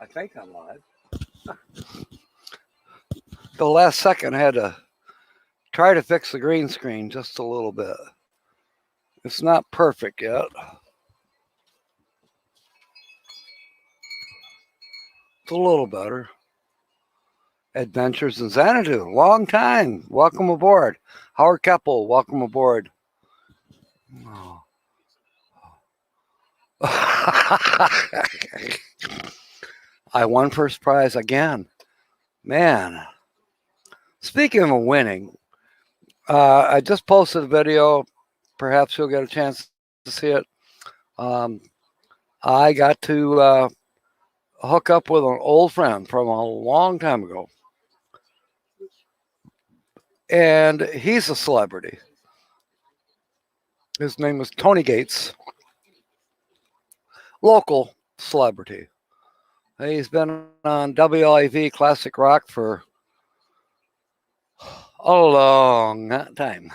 I think I'm live. The last second I had to try to fix the green screen just a little bit. It's not perfect yet. It's a little better. Adventures in Xanadu, long time. Welcome aboard. Howard Keppel, welcome aboard. Oh. I won first prize again. Man. Speaking of winning, I just posted a video. Perhaps you'll get a chance to see it. I got to hook up with an old friend from a long time ago. And he's a celebrity. His name is Tony Gates. Local celebrity. He's been on WLAV Classic Rock for a long time.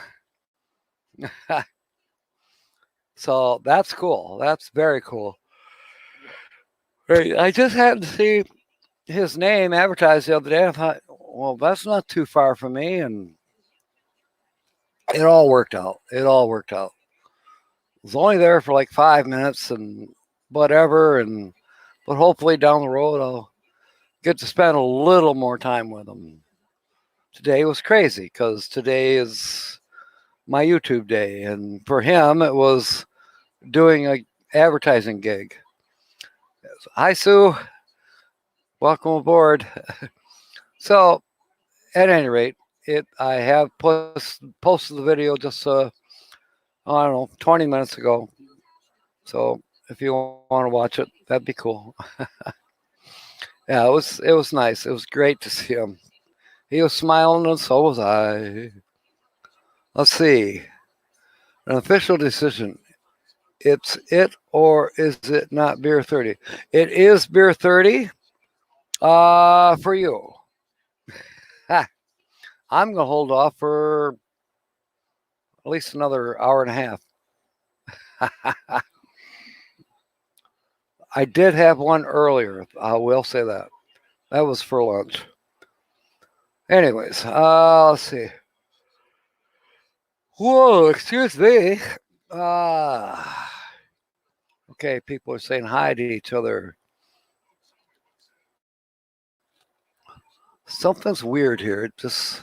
So that's cool. That's very cool. I just happened to see his name advertised the other day. I thought, well, that's not too far from me. And it all worked out. It all worked out. I was only there for like 5 minutes and whatever. But hopefully down the road, I'll get to spend a little more time with him. Today was crazy because today is my YouTube day. And for him, it was doing an advertising gig. Hi, Sue. Welcome aboard. So, at any rate, I have posted the video just, I don't know, 20 minutes ago. So, if you want to watch it, that'd be cool. Yeah, it was nice. It was great to see him. He was smiling and so was I. Let's see. An official decision. It's it or is it not beer 30? It is beer 30 for you. I'm going to hold off for at least another hour and a half. I did have one earlier. I will say that. That was for lunch. Anyways, let's see. Whoa, excuse me. Okay, people are saying hi to each other. Something's weird here. Just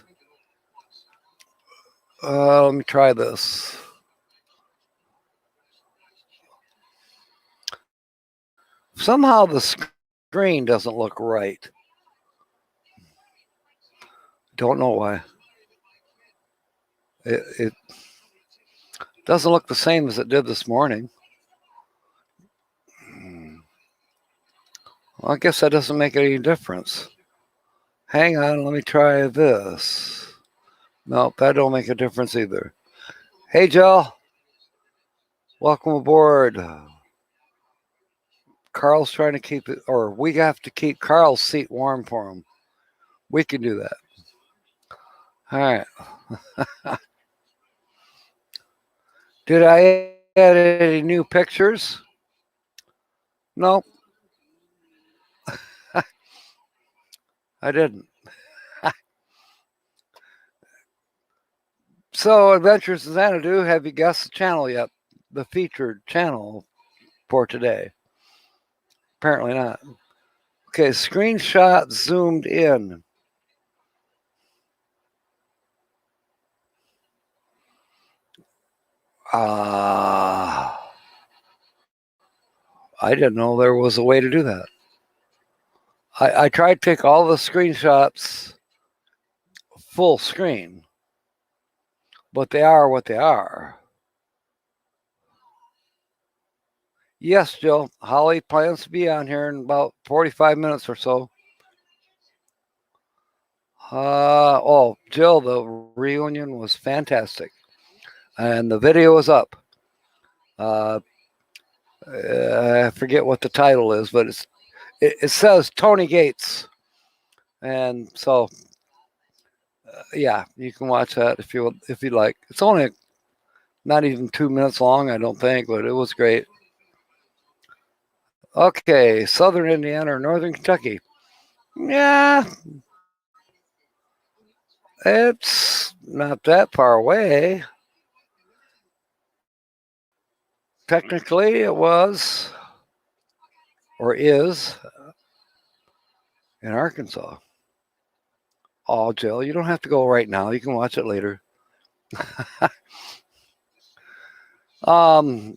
let me try this. Somehow the screen doesn't look right. Don't know why. It doesn't look the same as it did this morning. Well, I guess that doesn't make any difference. Hang on, let me try this. Nope, that don't make a difference either. Hey, Joe. Welcome aboard. Carl's trying to keep it, or we have to keep Carl's seat warm for him. We can do that. All right. Did I add any new pictures? Nope. I didn't. So, Adventures in Xanadu, have you guessed the channel yet? The featured channel for today? Apparently not. Okay, screenshot zoomed in. I didn't know there was a way to do that. I tried to take all the screenshots full screen, but they are what they are. Yes, Jill. Holly plans to be on here in about 45 minutes or so. Jill, the reunion was fantastic. And the video is up. I forget what the title is, but it says Tony Gates. And so, yeah, you can watch that if you like. It's only not even 2 minutes long, I don't think, but it was great. Okay, southern Indiana or northern Kentucky. Yeah, it's not that far away. Technically, it was or is in Arkansas. Oh, Jill, you don't have to go right now. You can watch it later. um,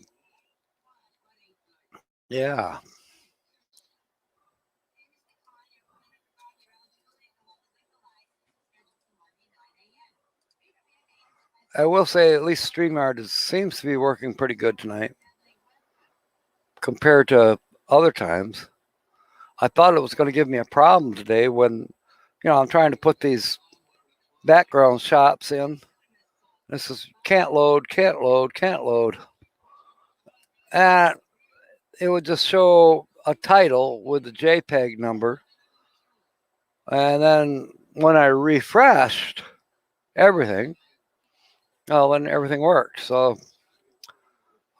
yeah. I will say at least StreamYard seems to be working pretty good tonight compared to other times. I thought it was going to give me a problem today when, I'm trying to put these background shots in. This is can't load, can't load, can't load. And it would just show a title with the JPEG number. And then when I refreshed everything, well, then everything worked. So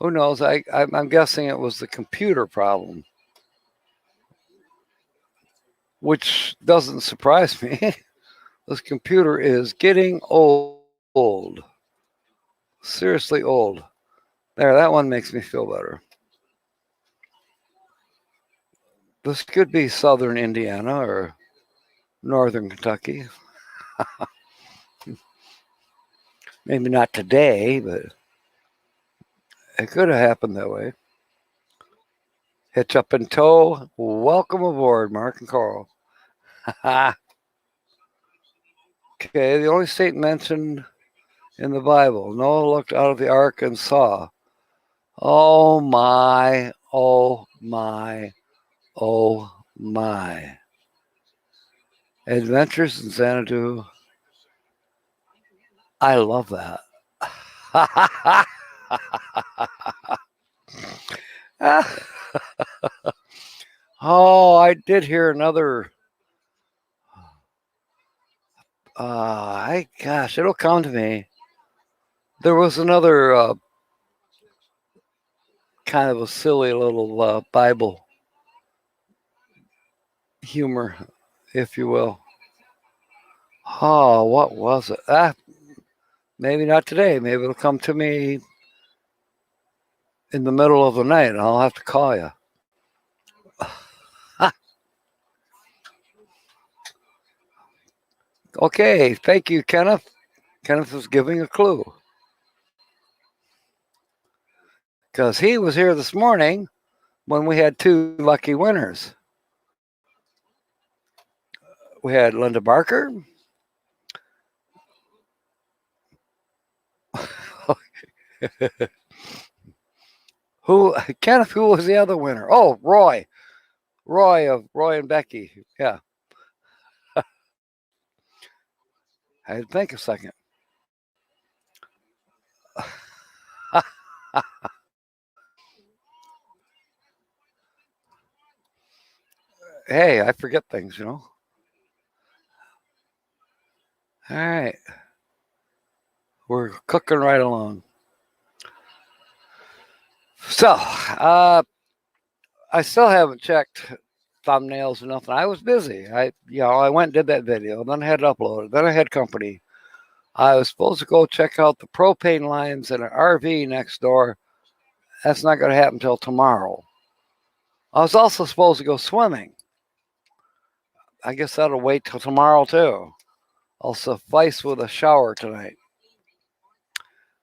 who knows? I'm guessing it was the computer problem, which doesn't surprise me. This computer is getting old. Seriously old. There, that one makes me feel better. This could be southern Indiana or northern Kentucky. Maybe not today, but it could have happened that way. Hitch up and tow. Welcome aboard, Mark and Carl. Okay, the only state mentioned in the Bible. Noah looked out of the ark and saw. Oh my, oh my, oh my. Adventures in Xanadu. I love that. Oh, I did hear another. Gosh, it'll come to me. There was another kind of a silly little Bible humor, if you will. Oh, what was it? Maybe not today. Maybe it'll come to me in the middle of the night, and I'll have to call you. Okay, thank you, Kenneth. Kenneth was giving a clue. Because he was here this morning when we had two lucky winners. We had Linda Barker. Kenneth, who was the other winner? Oh, Roy. Roy and Becky. Yeah. I had to think a second. Hey, I forget things, All right. We're cooking right along. So, I still haven't checked thumbnails or nothing. I was busy. I went and did that video, then I had to upload it, then I had company. I was supposed to go check out the propane lines in an RV next door. That's not going to happen until tomorrow. I was also supposed to go swimming. I guess that'll wait till tomorrow too. I'll suffice with a shower tonight.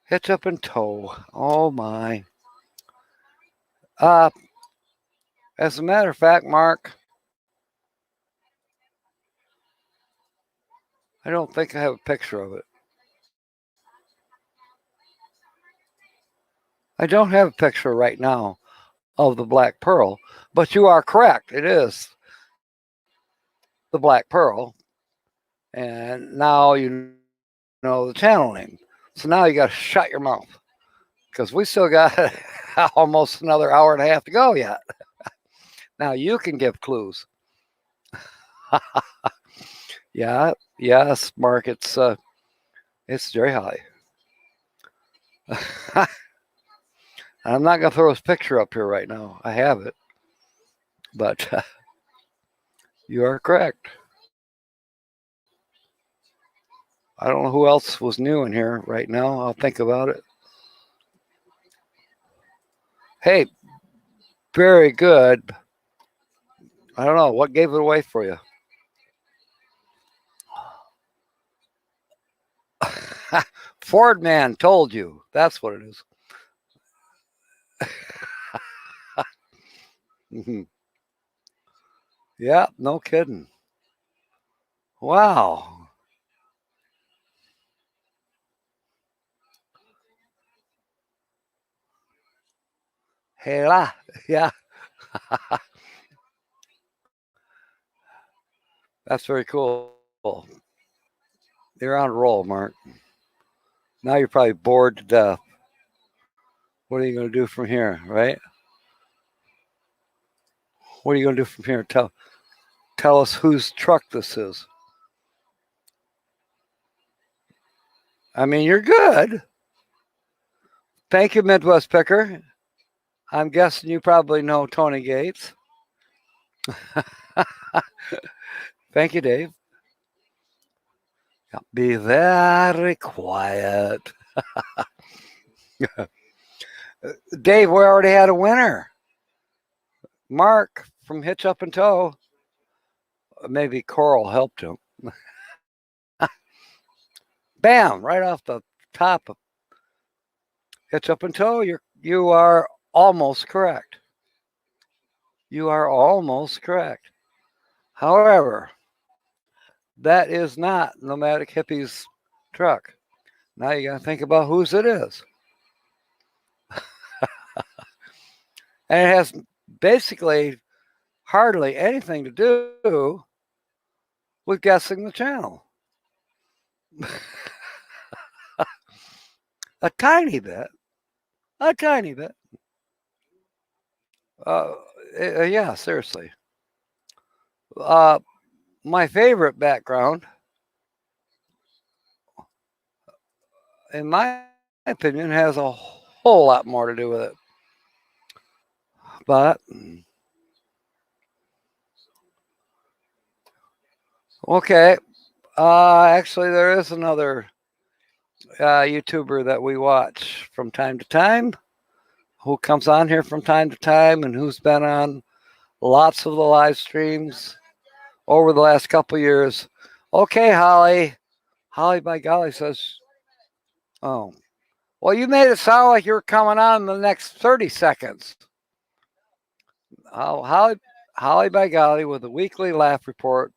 Hitch up and tow. Oh my. As a matter of fact, Mark, I don't think I have a picture of it. I don't have a picture right now of the Black Pearl, but you are correct. It is the Black Pearl. And now you know the channel name. So now you got to shut your mouth because we still got almost another hour and a half to go yet. Now you can give clues. Yeah, yes, Mark, it's very high. I'm not going to throw his picture up here right now. I have it. But you are correct. I don't know who else was new in here right now. I'll think about it. Hey, very good. I don't know. What gave it away for you? Ford man told you. That's what it is. Yeah, no kidding. Wow. Hey la. Yeah. That's very cool. You're on a roll, Mark. Now you're probably bored to death. What are you going to do from here, right? What are you going to do from here? Tell us whose truck this is. I mean, you're good. Thank you, Midwest Picker. I'm guessing you probably know Tony Gates. Thank you, Dave. Be very quiet. Dave, we already had a winner. Mark from HitchUpAndTow. Maybe Coral helped him. Bam! Right off the top of HitchUpAndTow, you are almost correct. You are almost correct. However, that is not Nomadic Hippie's truck. Now you got to think about whose it is. And it has basically hardly anything to do with guessing the channel. A tiny bit. A tiny bit. Yeah, seriously. My favorite background, in my opinion, has a whole lot more to do with it. But okay, actually, there is another YouTuber that we watch from time to time, who comes on here from time to time, and who's been on lots of the live streams over the last couple of years. Okay, Holly. Holly, by golly, says, oh, well, you made it sound like you were coming on in the next 30 seconds. Holly, by golly, with the weekly laugh report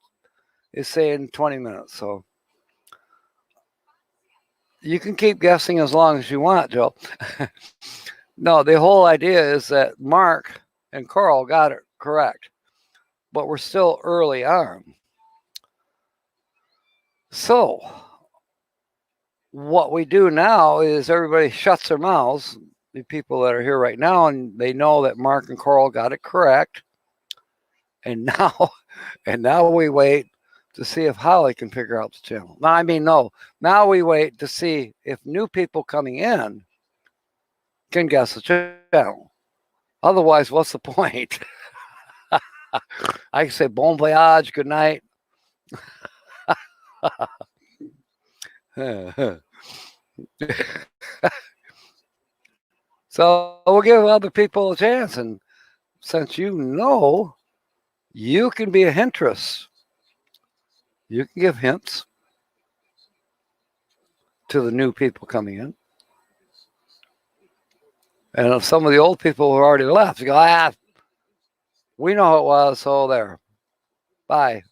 is saying 20 minutes. So you can keep guessing as long as you want, Joe. No, the whole idea is that Mark and Carl got it correct, but we're still early on. So what we do now is everybody shuts their mouths, the people that are here right now, and they know that Mark and Carl got it correct. And now we wait to see if Holly can figure out the channel. Now we wait to see if new people coming in can guess the channel. Otherwise, what's the point? I can say bon voyage, good night. So we'll give other people a chance. And since you know, you can be a hintress. You can give hints to the new people coming in. And if some of the old people who already left, you go, we know who it was, so there. Bye.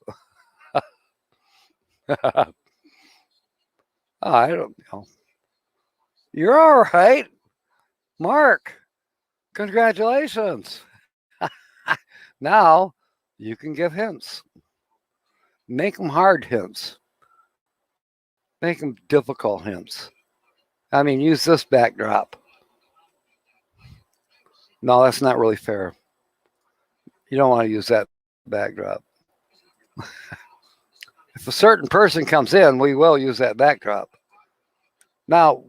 I don't know. You're all right. Mark, congratulations. Now you can give hints. Make them hard hints. Make them difficult hints. I mean, use this backdrop. No, that's not really fair. You don't want to use that backdrop. If a certain person comes in, we will use that backdrop. Now,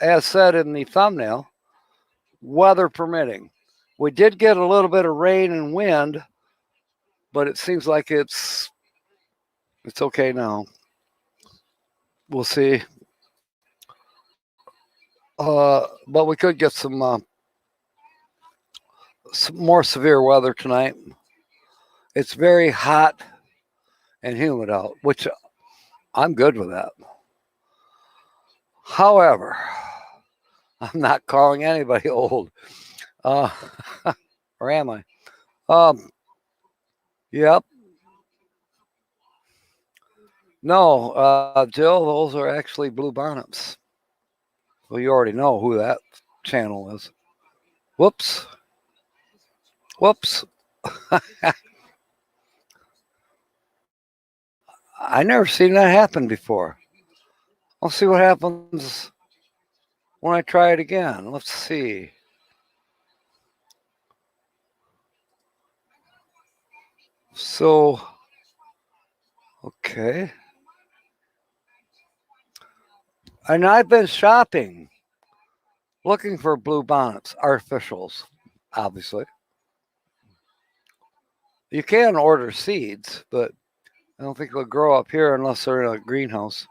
as said in the thumbnail, weather permitting. We did get a little bit of rain and wind, but it seems like it's okay now. We'll see. But we could get some more severe weather tonight. It's very hot and humid out, which I'm good with that. However, I'm not calling anybody old. Or am I? Yep. No, Jill, those are actually blue bonnets. Well, you already know who that channel is. Whoops. I never seen that happen before. I'll see what happens when I try it again. Let's see. So, okay. And I've been shopping, looking for blue bonnets, artificials, obviously. You can order seeds, but I don't think they'll grow up here unless they're in a greenhouse.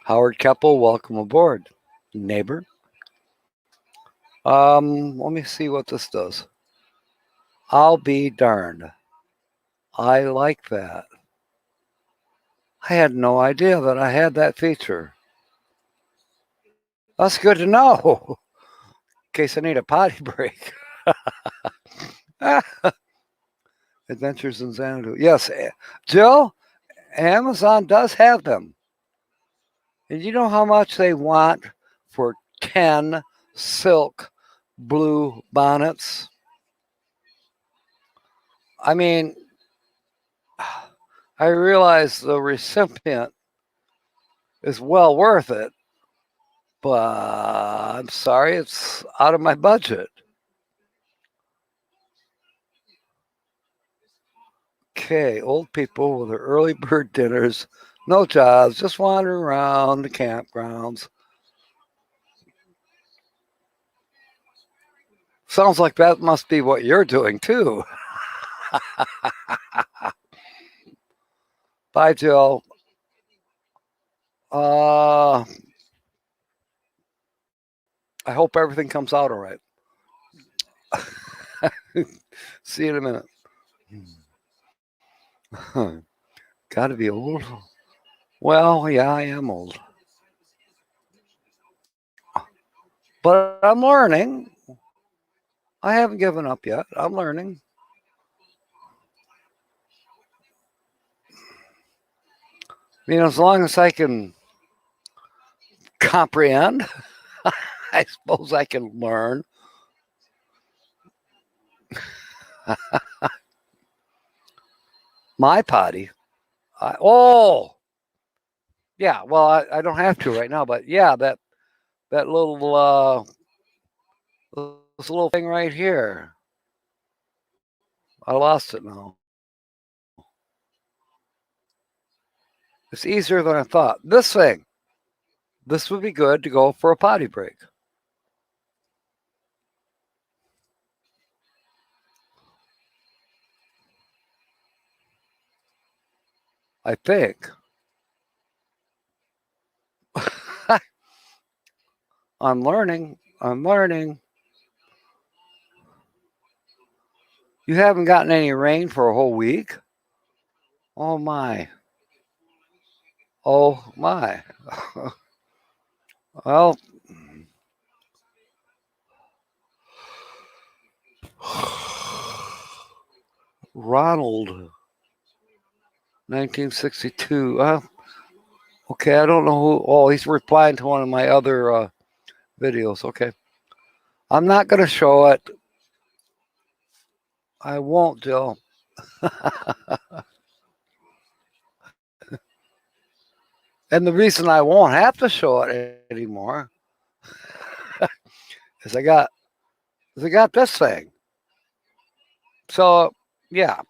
Howard Keppel, welcome aboard, neighbor. Let me see what this does. I'll be darned. I like that. I had no idea that I had that feature. That's good to know. In case I need a potty break. Adventures in Xanadu. Yes, Jill, Amazon does have them. And you know how much they want for 10 silk blue bonnets? I mean, I realize the recipient is well worth it, but I'm sorry, it's out of my budget. Okay, old people with their early bird dinners, no jobs, just wandering around the campgrounds. Sounds like that must be what you're doing too. Bye, Jill. I hope everything comes out all right. See you in a minute. Gotta be old. Well, yeah, I am old. But I'm learning. I haven't given up yet. I'm learning. I mean, as long as I can comprehend, I suppose I can learn. My potty. Yeah. Well, I don't have to right now, but yeah, that little this little thing right here. I lost it now. It's easier than I thought. This thing. This would be good to go for a potty break. I think. I'm learning. You haven't gotten any rain for a whole week? Oh my. Oh my. Well, Ronald, 1962. Okay, I don't know who. Oh, he's replying to one of my other videos. Okay. I'm not going to show it. I won't, Jill. And the reason I won't have to show it anymore is I got this thing. So, yeah.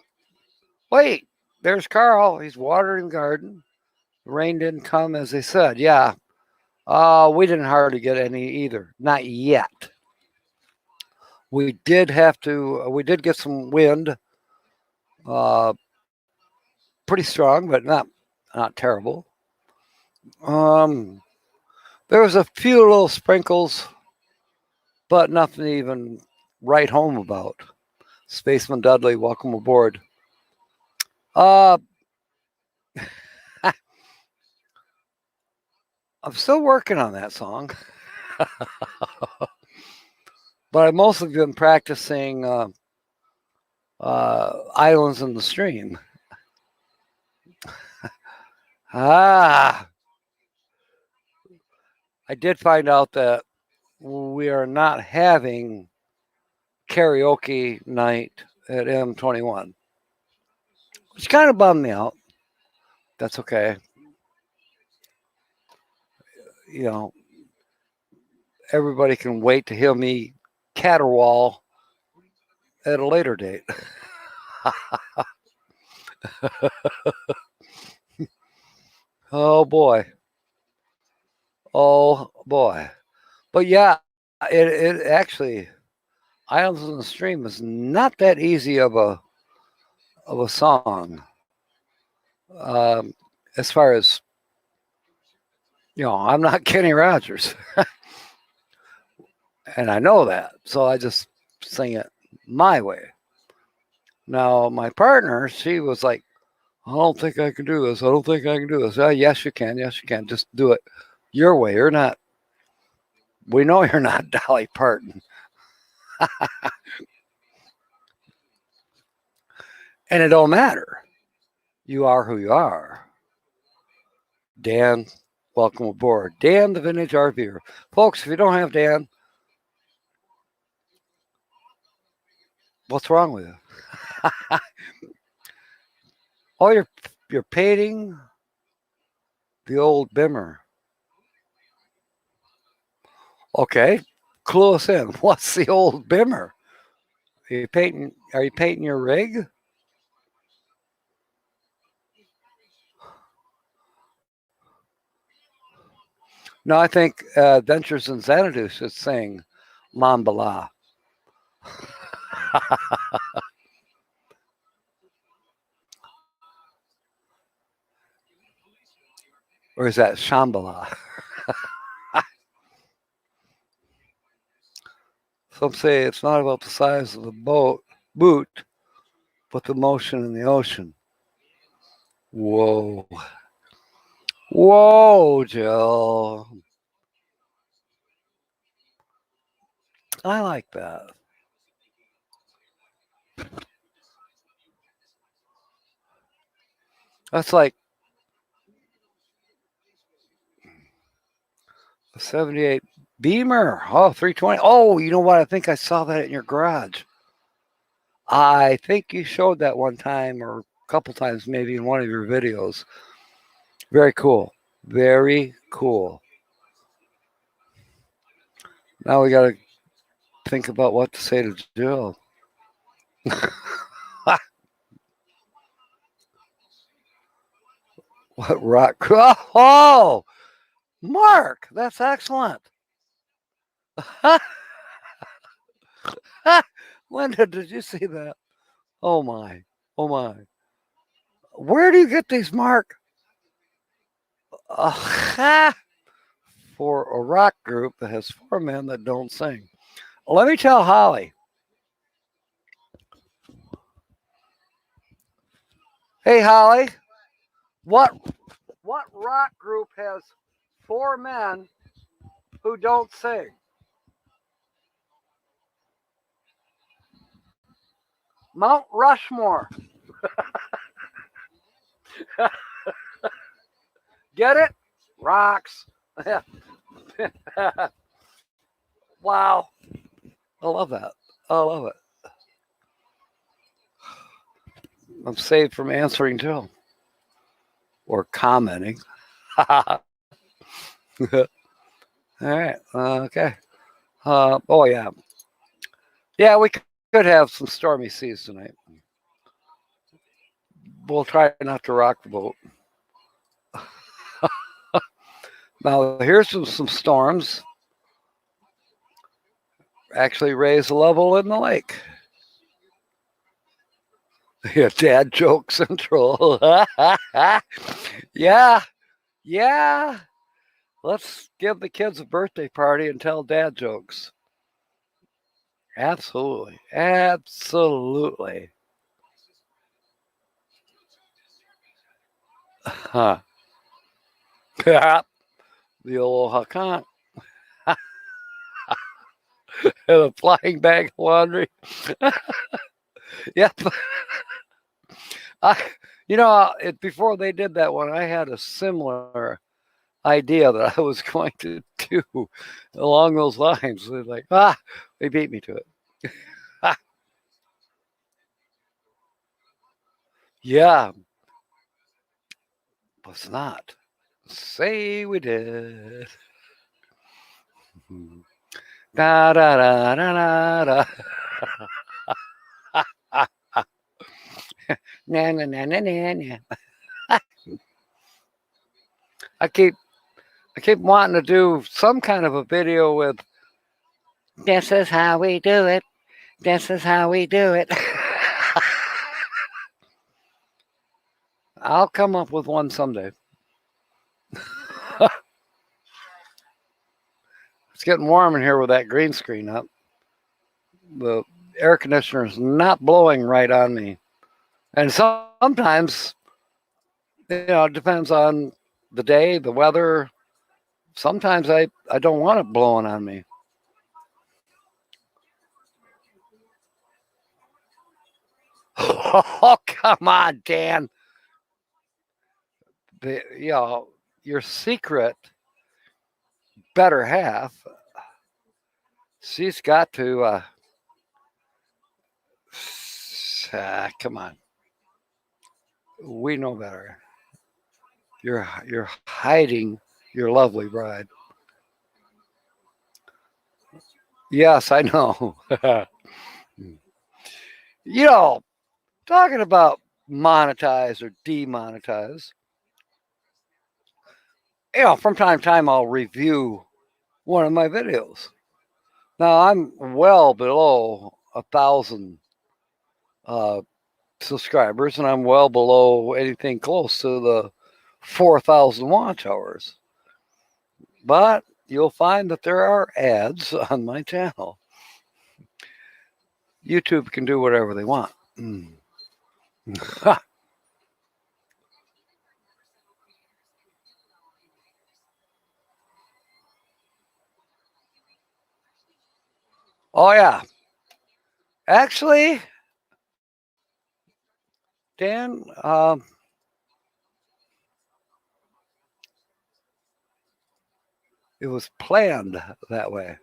Wait, there's Carl. He's watering the garden. The rain didn't come as they said. Yeah. We didn't hardly get any either. Not yet. We did get some wind, pretty strong, but not terrible. There was a few little sprinkles, but nothing to even write home about. Spaceman Dudley, welcome aboard. I'm still working on that song. But I've mostly been practicing Islands in the Stream. I did find out that we are not having karaoke night at M21, which kind of bummed me out. That's okay. You know, everybody can wait to hear me caterwaul at a later date. Oh boy. But yeah, it actually, Islands in the Stream is not that easy of a song. As far as, I'm not Kenny Rogers. And I know that, so I just sing it my way. Now, my partner, she was like, I don't think I can do this. I don't think I can do this. Yes, you can. Yes, you can. Just do it your way. We know you're not Dolly Parton. And it don't matter. You are who you are. Dan, welcome aboard. Dan, the Vintage RVer. Folks, if you don't have Dan, what's wrong with you? Oh, you're painting the old Bimmer. Okay, clue us in. What's the old Bimmer? Are you painting your rig? No, I think Adventures in Xanadu should sing Mambala. Or is that Shambhala? Some say it's not about the size of the boot, but the motion in the ocean. Whoa. Whoa, Jill. I like that. That's like a 78 Beamer. Oh, 320. Oh, you know what? I think I saw that in your garage. I think you showed that one time or a couple times, maybe in one of your videos. Very cool. Very cool. Now we got to think about what to say to Jill. What rock? Oh, Mark, that's excellent. Linda, did you see that? Oh my. Where do you get these, Mark? For a rock group that has 4 men that don't sing. Let me tell Holly. Hey, Holly, what rock group has 4 men who don't sing? Mount Rushmore. Get it? Rocks. Wow. I love that. I love it. I'm saved from answering Jill or commenting. All right. Okay. Oh, yeah. Yeah, we could have some stormy seas tonight. We'll try not to rock the boat. Now, here's some storms. actually raise the level in the lake. Yeah, dad joke central. Yeah, yeah. Let's give the kids a birthday party and tell dad jokes. Absolutely. Absolutely. Huh. The aloha conch. And a flying bag of laundry. Yep. Before they did that one, I had a similar idea that I was going to do along those lines. They're like, they beat me to it. Yeah, was not. Say we did. Da da da da da da. Na na na na na na. I keep wanting to do some kind of a video with this is how we do it. This is how we do it. I'll come up with one someday. It's getting warm in here with that green screen up. The air conditioner is not blowing right on me. And sometimes, it depends on the day, the weather. Sometimes I don't want it blowing on me. Oh, come on, Dan. Your secret better half, she's got to, come on. We know better. You're hiding your lovely bride. Yes, I know. Talking about monetize or demonetize, from time to time I'll review one of my videos. Now I'm well below 1,000 subscribers, and I'm well below anything close to the 4,000 watch hours. But you'll find that there are ads on my channel. YouTube can do whatever they want. Oh, yeah. Actually, Dan, it was planned that way.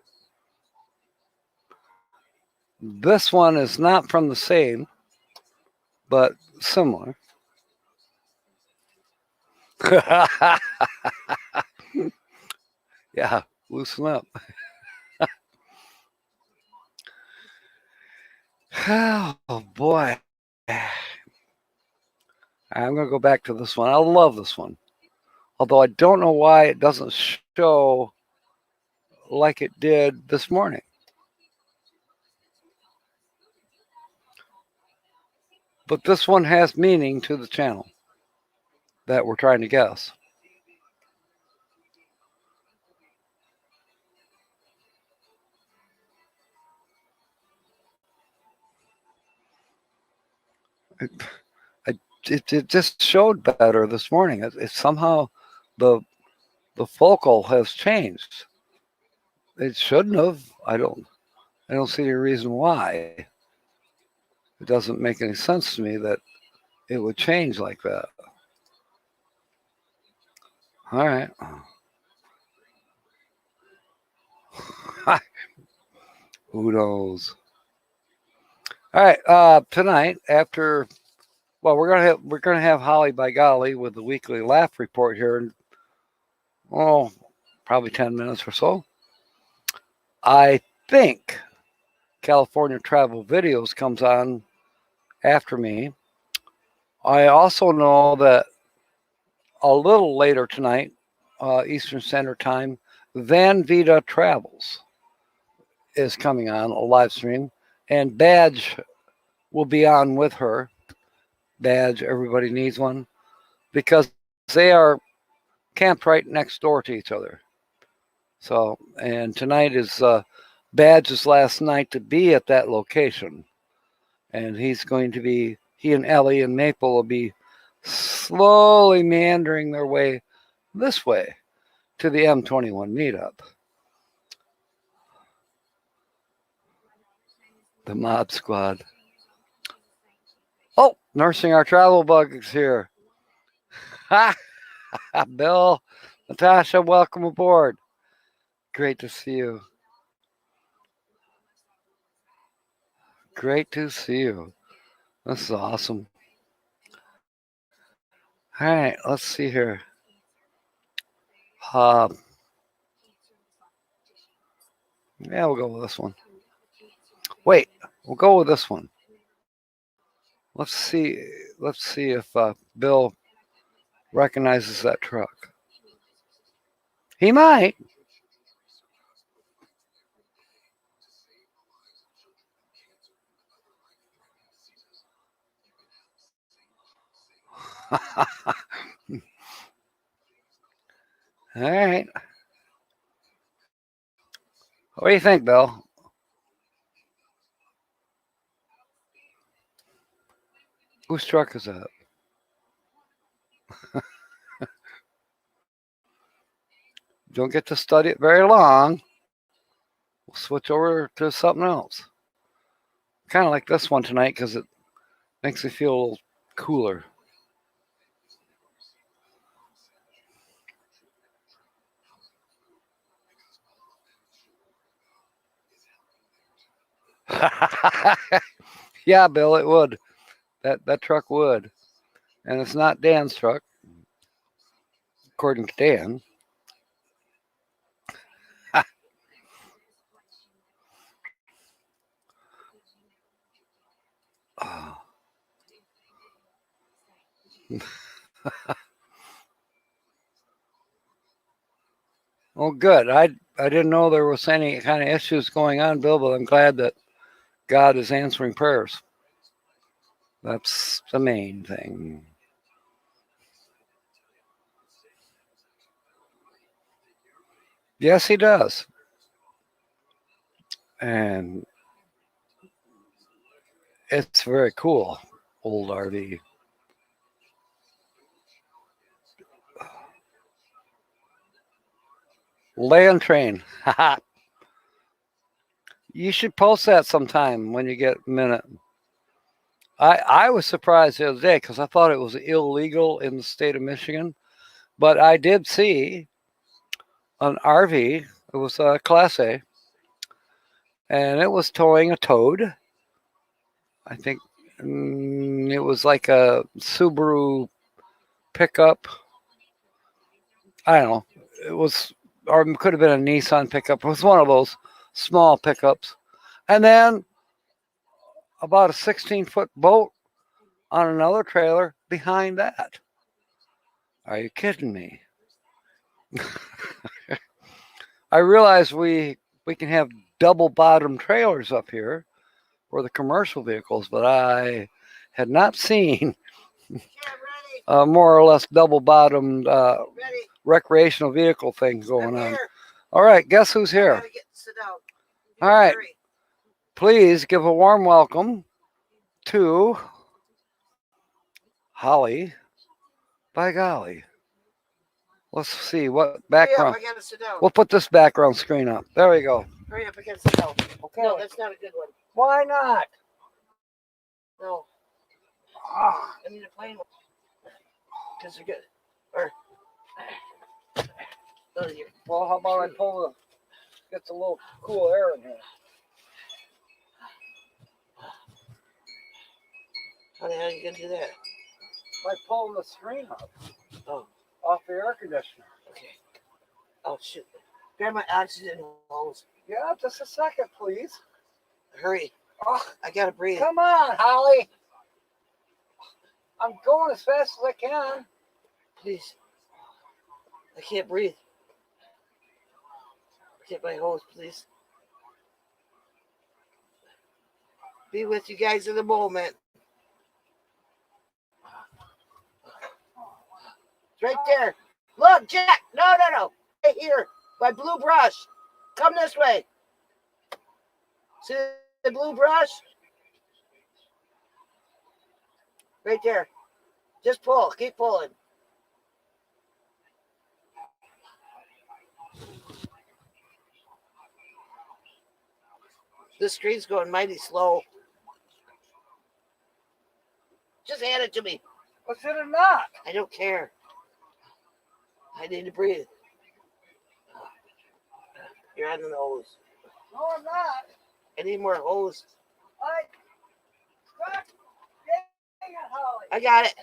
This one is not from the same, but similar. Yeah, loosen up. Oh, boy. I'm going to go back to this one. I love this one. Although I don't know why it doesn't show like it did this morning. But this one has meaning to the channel that we're trying to guess. It just showed better this morning. It somehow the focal has changed. It shouldn't have. I don't see any reason why. It doesn't make any sense to me that it would change like that. All right. Who knows? All right. Tonight, we're gonna have Holly by golly with the weekly laugh report here in probably 10 minutes or so. I think California Travel Videos comes on after me. I also know that a little later tonight, Eastern Standard Time, Van Vita Travels is coming on a live stream, and Badge will be on with her. Badge, everybody needs one, because they are camped right next door to each other. So, and tonight is Badge's last night to be at that location, and he's going to be, he and Ellie and Maple will be slowly meandering their way this way to the M21 meetup. The Mob Squad. Oh, Nursing Our Travel Bug is here. Ha! Bill, Natasha, welcome aboard. Great to see you. Great to see you. This is awesome. All right, let's see here. Yeah, we'll go with this one. Wait, we'll go with this one. Let's see if Bill recognizes that truck. He might. All right. What do you think, Bill? Whose truck is that? Don't get to study it very long. We'll switch over to something else. Kind of like this one tonight because it makes me feel a little cooler. Yeah, Bill, it would. That truck would. And it's not Dan's truck, according to Dan. Oh. Well, good. I didn't know there was any kind of issues going on, Bill, but I'm glad that God is answering prayers. That's the main thing. Yes, he does. And it's very cool, old RV. Land train. You should post that sometime when you get a minute. I was surprised the other day because I thought it was illegal in the state of Michigan, but I did see an RV. It was a Class A, and it was towing a toad. I think it was like a Subaru pickup. I don't know. It was, or it could have been a Nissan pickup. It was one of those small pickups. And then about a 16-foot boat on another trailer behind that. Are you kidding me? I realize we can have double bottom trailers up here for the commercial vehicles, but I had not seen more or less double bottomed recreational vehicle thing going on. All right, guess who's here? All right, please give a warm welcome to Holly. By golly. Let's see what background. Hurry up, I gotta sit down. We'll put this background screen up. There we go. Hurry up, I gotta sit down. Okay. No, that's not a good one. Why not? No. Ah. I need a plain one. Because they're good. Or. Oh, Well, how about I pull the, gets a little cool air in here. How the hell are you gonna do that? By pulling the screen up. Oh. Off the air conditioner. Okay. Oh, shoot. Grab my oxygen hose. Yeah, just a second, please. Hurry. Oh, I gotta breathe. come on, Holly. I'm going as fast as I can. Please. I can't breathe. Get my hose, please. be with you guys in a moment. It's right there. Look, Jack. No. Right here. My blue brush. Come this way. See the blue brush? Right there. Just pull. Keep pulling. This screen's going mighty slow. Just hand it to me. What's it or not? I don't care. I need to breathe. You're on the hose. No, I'm not. I need more hose. Dang it, Holly. I got it.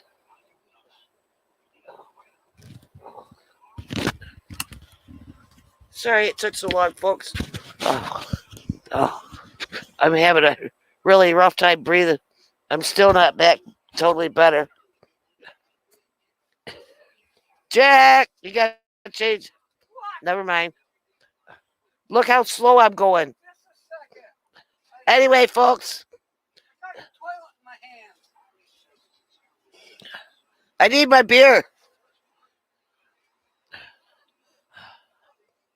Sorry it took so long, folks. I'm having a really rough time breathing. I'm still not back totally better. Jack, you got to change. Never mind. Look how slow I'm going. Just a second. Anyway, folks, I got a toilet in my hand. I need my beer.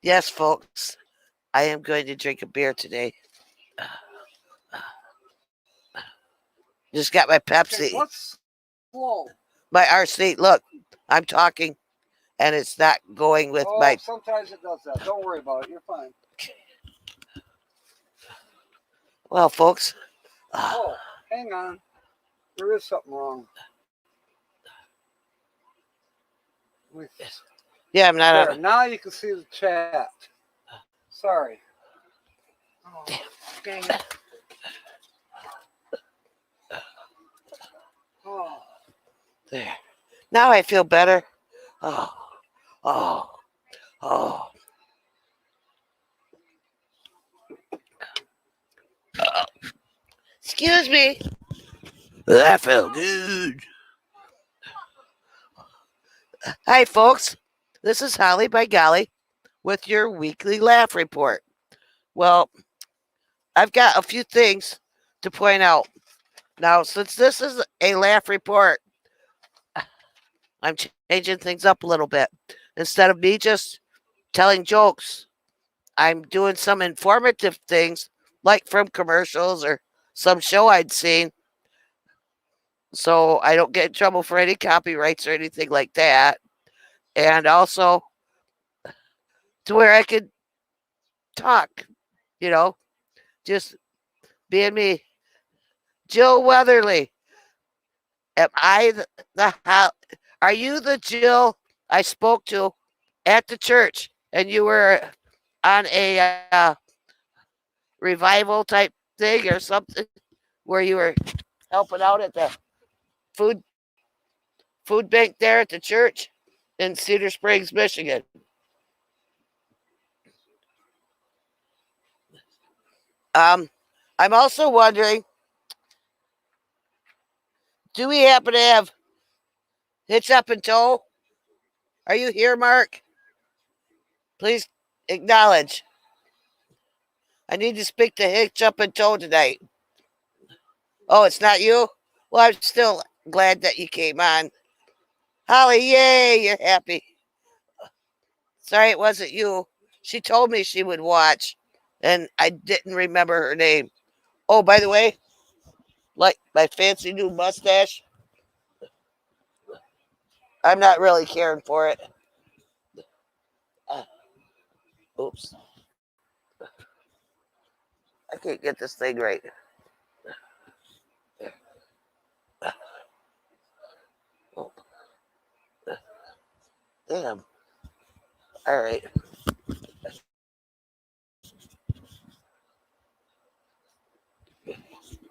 Yes, folks, I am going to drink a beer today. Just got my Pepsi. Okay, what's slow? My RC. Look, I'm talking, and it's not going with my. Sometimes it does that. Don't worry about it. You're fine. Well, folks. Oh, hang on. There is something wrong. Yeah, I'm not. There, now you can see the chat. Sorry. Oh, dang it. Oh. There. Now I feel better. Oh. Excuse me. That felt good. Hi, folks. This is Holly by Golly with your weekly laugh report. Well, I've got a few things to point out. Now, since this is a laugh report, I'm changing things up a little bit. Instead of me just telling jokes, I'm doing some informative things, like from commercials or some show I'd seen, so I don't get in trouble for any copyrights or anything like that. And also to where I could talk, just being me. Jill Weatherly. Am I are you the Jill I spoke to at the church and you were on a revival type thing or something where you were helping out at the food bank there at the church in Cedar Springs, Michigan? I'm also wondering, do we happen to have HitchUpAndTow? Are you here, Mark? Please acknowledge. I need to speak to HitchUpAndTow tonight. Oh, it's not you? Well, I'm still glad that you came on. Holly, yay, you're happy. Sorry it wasn't you. She told me she would watch, and I didn't remember her name. Oh, by the way, like my fancy new mustache, I'm not really caring for it. Oops. I can't get this thing right. Oh. Damn. All right.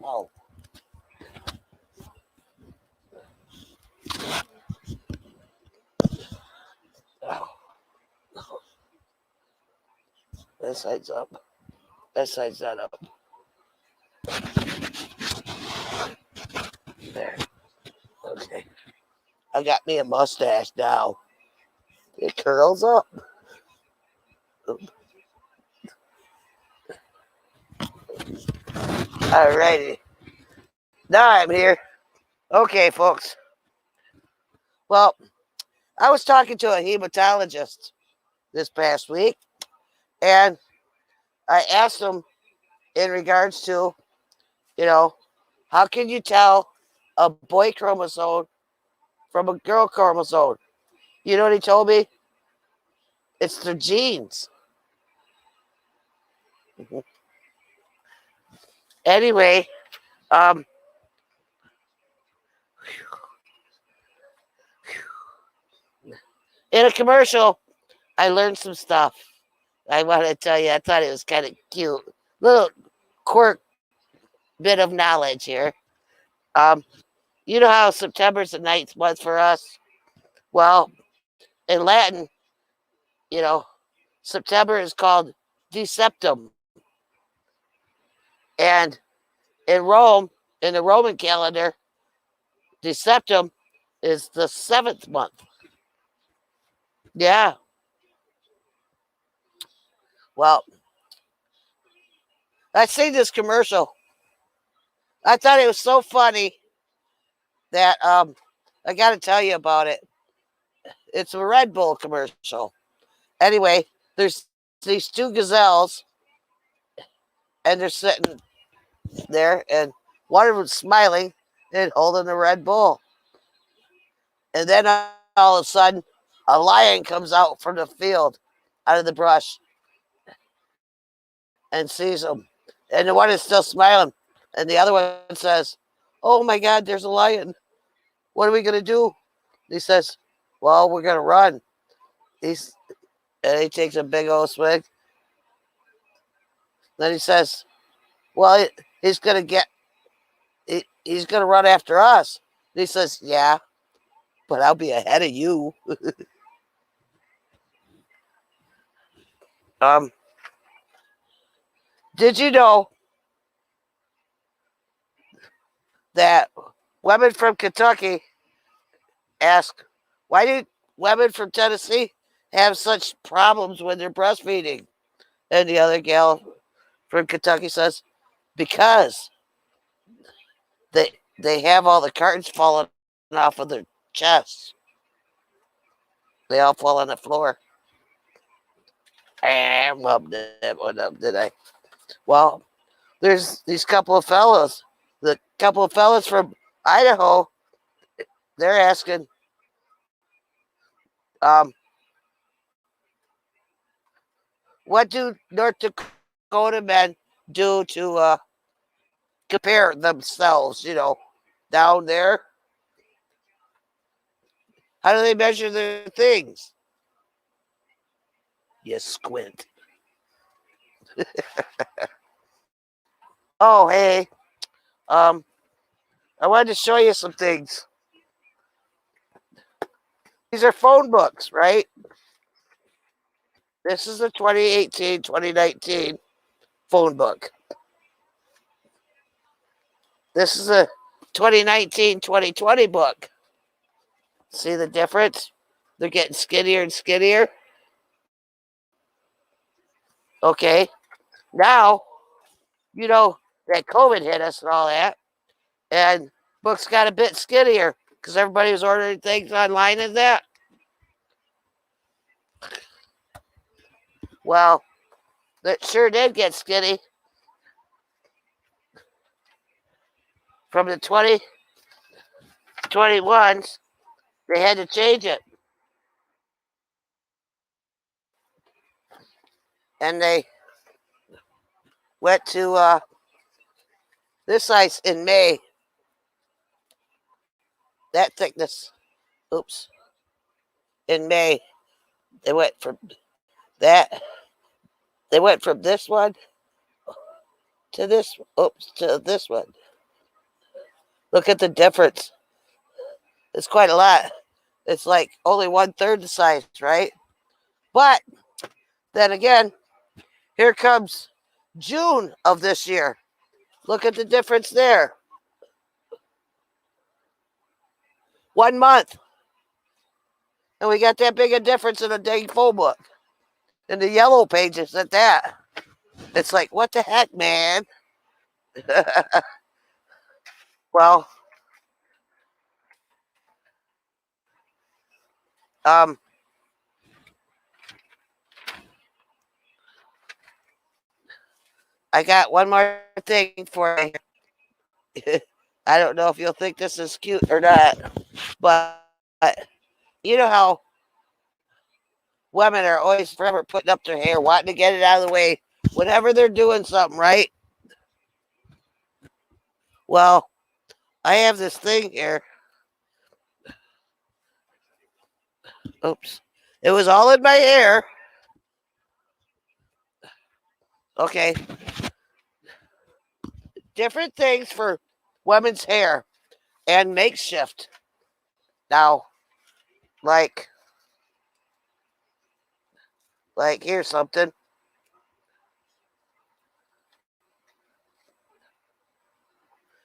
Oh. That side's up. That side's not up. There. Okay. I got me a mustache now. It curls up. Alrighty. Now I'm here. Okay, folks. Well, I was talking to a hematologist this past week, and I asked him in regards to, how can you tell a boy chromosome from a girl chromosome? You know what he told me? It's their genes. Anyway, in a commercial, I learned some stuff. I want to tell you, I thought it was kind of cute. Little quirk bit of knowledge here. You know how September's the ninth month for us? Well, in Latin, you know, September is called Deceptum. And in Rome, in the Roman calendar, Deceptum is the 7th month. Yeah. Well, I seen this commercial. I thought it was so funny that I got to tell you about it. It's a Red Bull commercial. Anyway, there's these two gazelles, and they're sitting there, and one of them's smiling and holding the Red Bull. And then all of a sudden, a lion comes out from the field, out of the brush, and sees them. And the one is still smiling. And the other one says, "Oh my God, there's a lion. What are we going to do?" He says, "Well, we're going to run." And he takes a big old swig. Then he says, "Well, he's going to run after us." And he says, "Yeah, but I'll be ahead of you." Did you know that women from Kentucky ask, why do women from Tennessee have such problems when they're breastfeeding? And the other gal from Kentucky says, because they have all the cartons falling off of their chests. They all fall on the floor. I rubbed that one up, did I? Well, there's these couple of fellows. The couple of fellows from Idaho, they're asking, what do North Dakota men do to compare themselves, down there? How do they measure their things? You squint. Oh, hey. I wanted to show you some things. These are phone books, right? This is a 2018-2019 phone book. This is a 2019-2020 book. See the difference? They're getting skinnier and skinnier. Okay. Now, that COVID hit us and all that. And books got a bit skinnier because everybody was ordering things online and that. Well, that sure did get skinny. From the 2021s, they had to change it. And they went to this size in May. That thickness. Oops. In May, they went from that. They went from this one to this. Oops, to this one. Look at the difference. It's quite a lot. It's like only 1/3 the size, right? But then again, here comes June of this year. Look at the difference there. 1 month. And we got that big a difference in a dang phone book. In the yellow pages at that. It's like, what the heck, man? Well, I got one more thing for you. I don't know if you'll think this is cute or not, but you know how women are always forever putting up their hair, wanting to get it out of the way whenever they're doing something, right? Well, I have this thing here. Oops. It was all in my hair. Okay. Different things for women's hair and makeshift. Now, like here's something.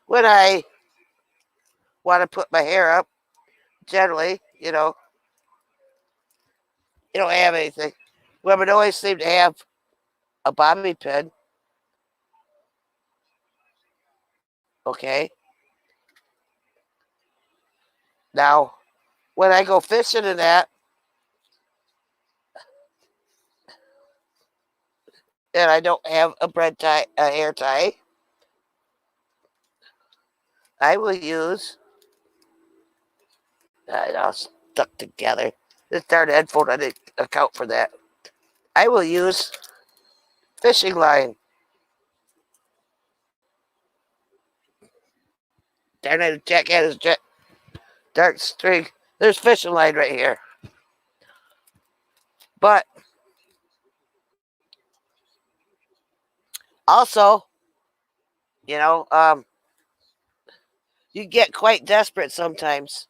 When I want to put my hair up, generally, you don't have anything. Women always seem to have a bobby pin. Okay. Now, when I go fishing and that, and I don't have a hair tie, I will use. All stuck together. This darn headphone, I didn't account for that. I will use fishing line. Darn it, Jack had his dark string. There's fishing line right here. But also, you get quite desperate sometimes.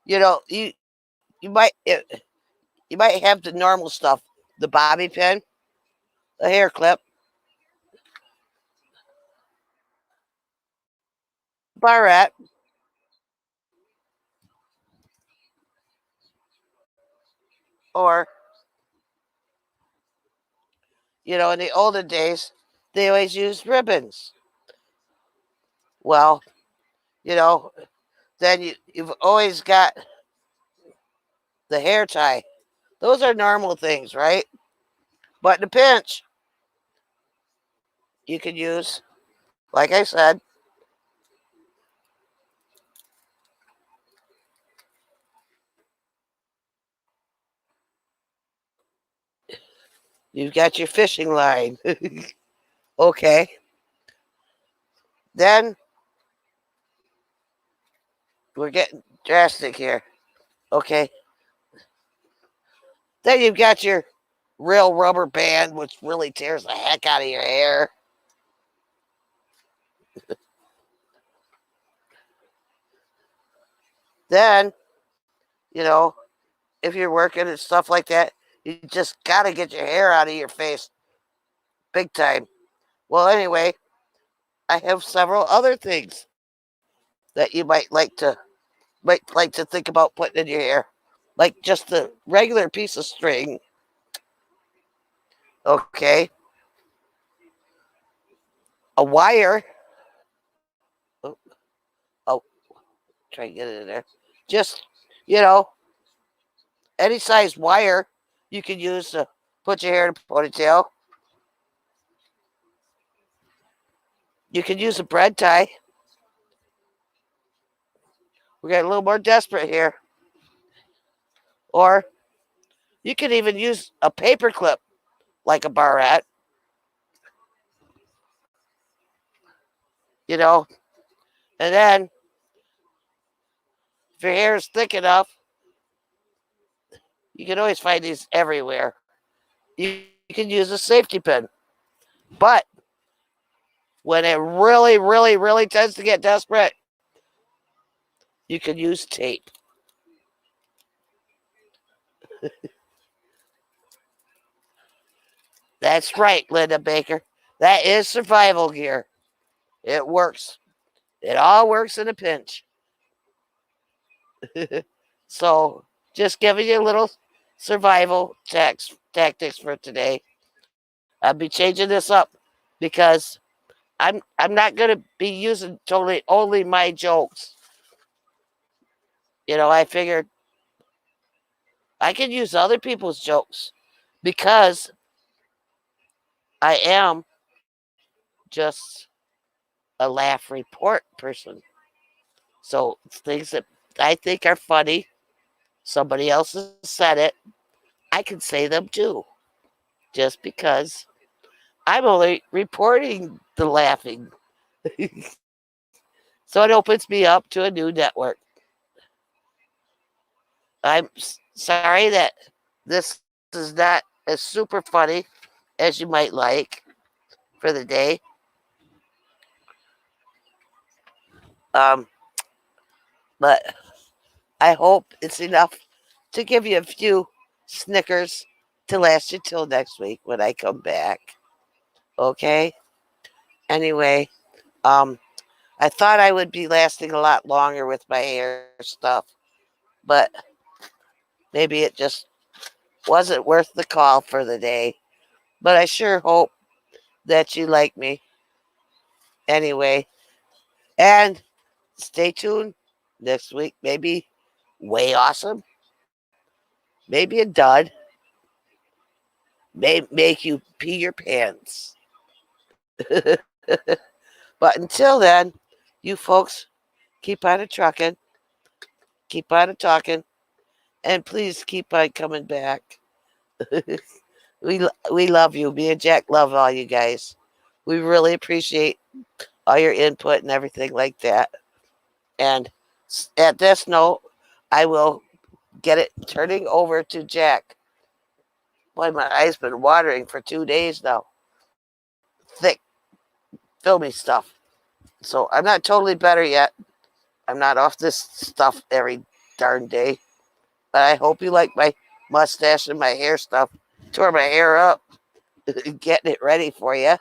You might have the normal stuff, the bobby pin, the hair clip, barrette, or in the olden days, they always used ribbons. Well, then you've always got the hair tie. Those are normal things, right? But in a pinch, you could use, like I said, you've got your fishing line. Okay. Then we're getting drastic here. Okay. Then you've got your real rubber band, which really tears the heck out of your hair. Then, if you're working and stuff like that, you just got to get your hair out of your face big time. Well, anyway, I have several other things that you might like to think about putting in your hair, like just the regular piece of string. Okay, a wire. Oh, try and get it in there. Just any size wire you can use to put your hair in a ponytail. You can use a bread tie. We're getting a little more desperate here. Or you can even use a paper clip like a barrette. And then if your hair is thick enough, you can always find these everywhere. You can use a safety pin. But when it really, really, really tends to get desperate, you can use tape. That's right, Linda Baker. That is survival gear. It works. It all works in a pinch. So, just giving you a little survival tactics for today. I'll be changing this up because I'm not gonna be using totally only my jokes. I figured I can use other people's jokes because I am just a laugh report person. So things that I think are funny, somebody else has said it, I can say them too. Just because I'm only reporting the laughing. So it opens me up to a new network. I'm sorry that this is not as super funny as you might like for the day. But I hope it's enough to give you a few Snickers to last you till next week when I come back. Okay? Anyway, I thought I would be lasting a lot longer with my hair stuff, but maybe it just wasn't worth the call for the day. But I sure hope that you like me. Anyway, and stay tuned next week. Maybe way awesome. Maybe a dud. May make you pee your pants. But until then, you folks keep on a trucking, keep on a talking, and please keep on coming back. we love you. Me and Jack love all you guys. We really appreciate all your input and everything like that. And at this note, I will get it turning over to Jack. Boy, my eyes been watering for 2 days now. Thick, filmy stuff. So I'm not totally better yet. I'm not off this stuff every darn day. But I hope you like my mustache and my hair stuff. Tore my hair up, getting it ready for you.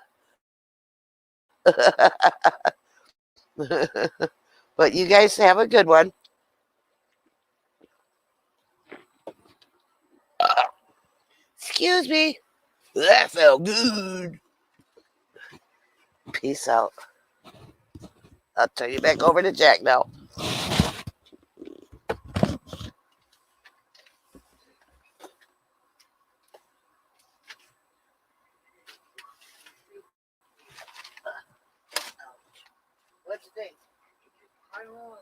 But you guys have a good one. Excuse me. That felt good. Peace out. I'll turn you back over to Jack now. What you think? I don't know. I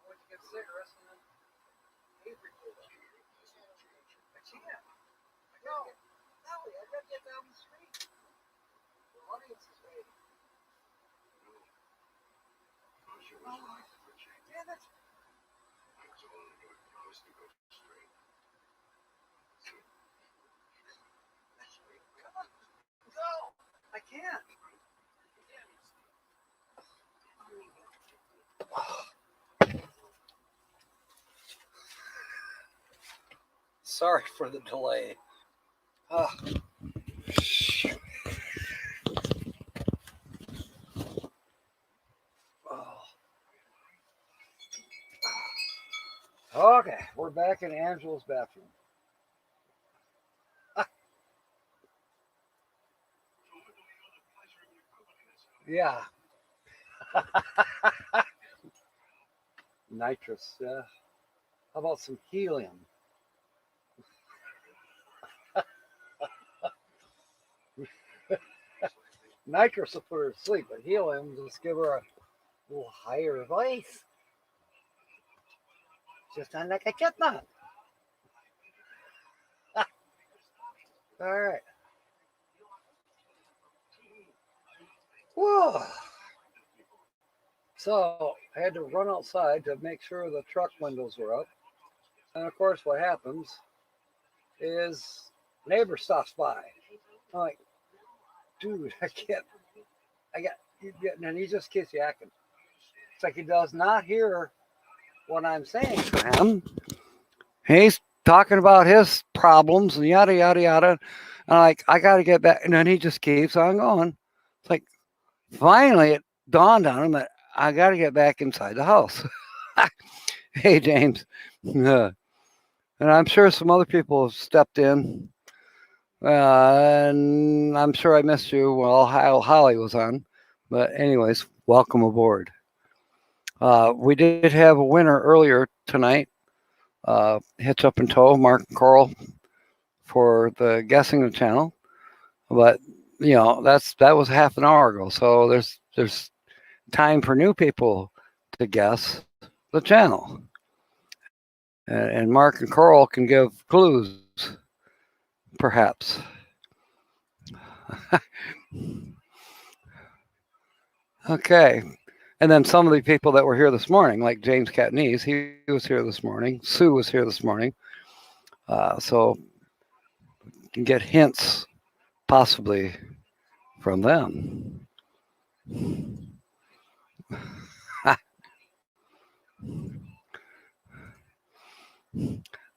went to get cigarettes and then paper tube. I can't. No. I gotta get down the street. The audience is waiting. Damn it. Come on. Go. I can't. Sorry for the delay. Oh. Okay, we're back in Angela's bathroom. Yeah. Nitrous. How about some helium? Nitrous will put her to sleep, but helium just give her a little higher voice. Just sound like a chipmunk. All right. Whoa. So I had to run outside to make sure the truck windows were up. And of course, what happens is neighbor stops by. I'm like, dude, I got, and he just keeps yakking. It's like he does not hear what I'm saying to him. He's talking about his problems and yada, yada, yada. And I'm like, I got to get back. And then he just keeps on going. It's like, finally, it dawned on him that I got to get back inside the house. Hey, James. And I'm sure some other people have stepped in. And I'm sure I missed you while Holly was on. But anyways, welcome aboard. We did have a winner earlier tonight. HitchUpAndTow, Mark and Coral, for the guessing the channel. But that was half an hour ago. So there's time for new people to guess the channel. And Mark and Coral can give clues, perhaps. Okay. And then some of the people that were here this morning, like James Catnese, he was here this morning. Sue was here this morning. So you can get hints possibly from them.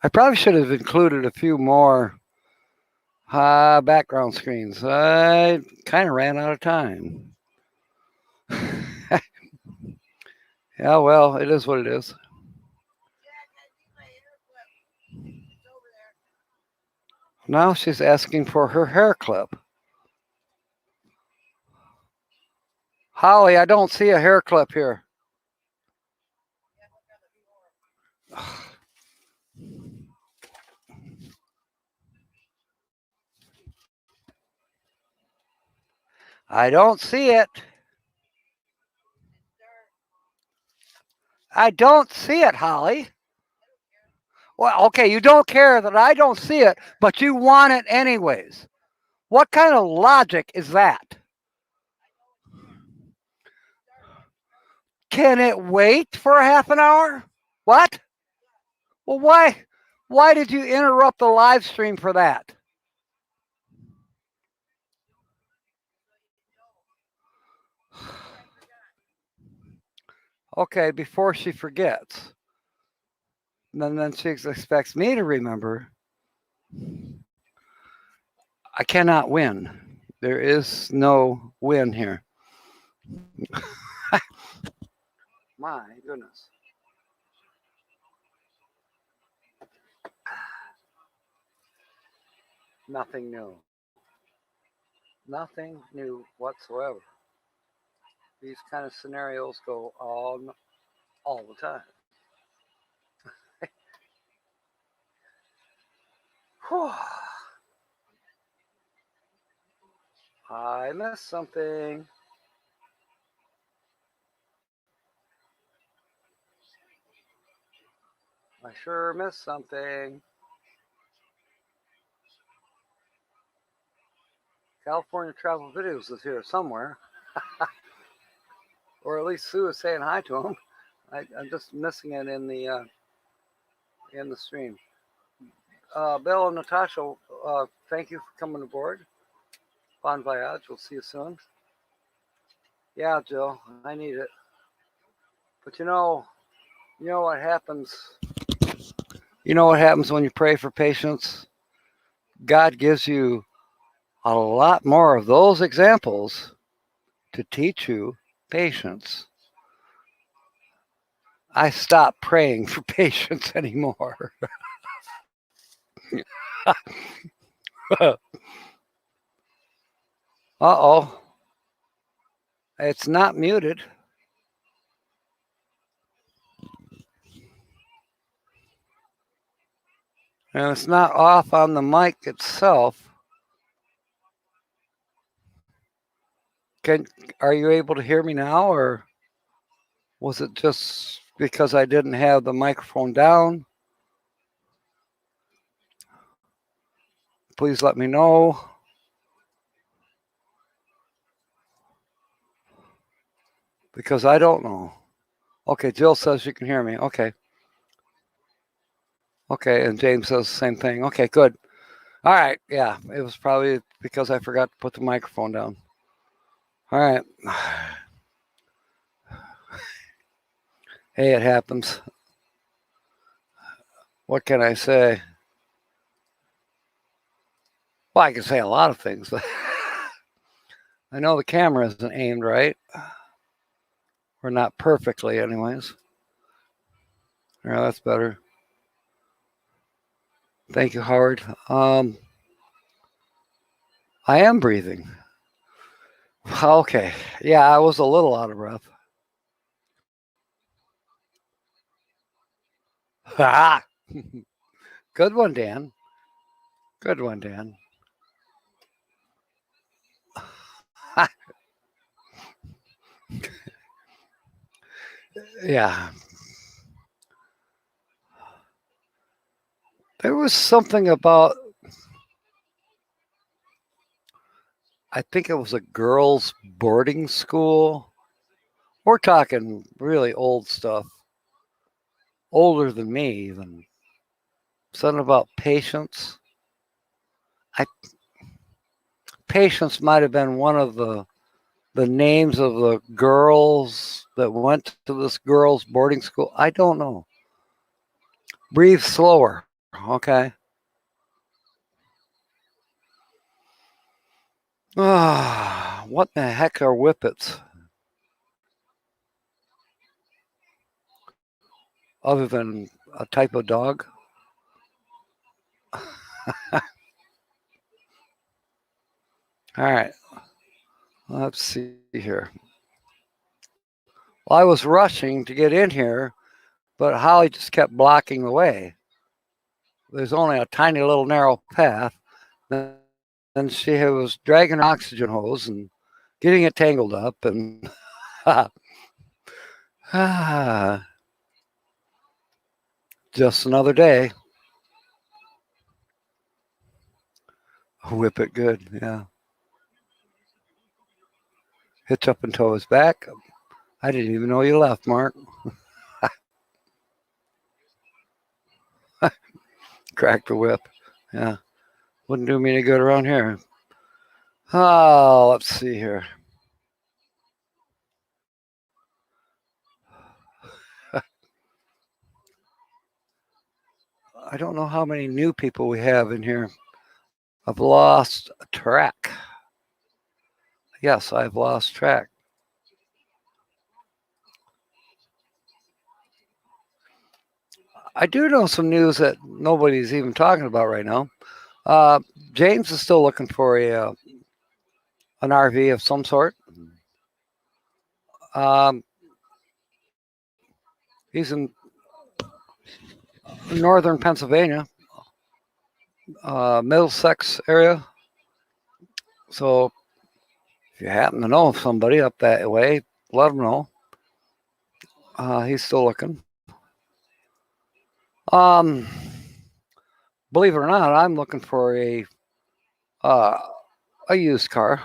I probably should have included a few more background screens. I kind of ran out of time. Yeah, well, it is what it is. Now she's asking for her hair clip. Holly, I don't see a hair clip here. I don't see it. I don't see it, Holly. Well, okay, you don't care that I don't see it, but you want it anyways. What kind of logic is that? Can it wait for a half an hour? What? Well, why did you interrupt the live stream for that? Okay, before she forgets. And then she expects me to remember. I cannot win. There is no win here. My goodness. Nothing new. Nothing new whatsoever. These kind of scenarios go on all the time. I missed something. I sure missed something. California Travel Videos is here somewhere. Or at least Sue is saying hi to him. I'm just missing it in the stream. Bill and Natasha, thank you for coming aboard. Bon voyage. We'll see you soon. Yeah, Jill, I need it. But you know what happens? You know what happens when you pray for patience? God gives you a lot more of those examples to teach you patience. I stopped praying for patience anymore. Uh-oh. It's not muted. And it's not off on the mic itself. Are you able to hear me now, or was it just because I didn't have the microphone down? Please let me know. Because I don't know. Okay, Jill says you can hear me. Okay. Okay, and James says the same thing. Okay, good. All right, yeah, it was probably because I forgot to put the microphone down. All right. Hey, it happens. What can I say? Well, I can say a lot of things, but I know the camera isn't aimed right. Or not perfectly, anyways. All right, that's better. Thank you, Howard. I am breathing. Okay. Yeah, I was a little out of breath. Ha! Good one, Dan. Good one, Dan. Yeah. There was something about, I think it was a girls' boarding school. We're talking really old stuff, older than me even. Something about patience. Patience might have been one of the names of the girls that went to this girls' boarding school. I don't know. Breathe slower. Okay. What the heck are whippets? Other than a type of dog? All right. Let's see here. Well, I was rushing to get in here, but Holly just kept blocking the way. There's only a tiny little narrow path. And she was dragging her oxygen hose and getting it tangled up. And just another day. Whip it good. Yeah. HitchUpAndTow is back. I didn't even know you left, Mark. Crack the whip. Yeah. Wouldn't do me any good around here. Oh, let's see here. I don't know how many new people we have in here. I've lost track. Yes, I've lost track. I do know some news that nobody's even talking about right now. James is still looking for an RV of some sort. He's in northern Pennsylvania, Middlesex area. So if you happen to know somebody up that way, let him know. He's still looking. Believe it or not, I'm looking for a used car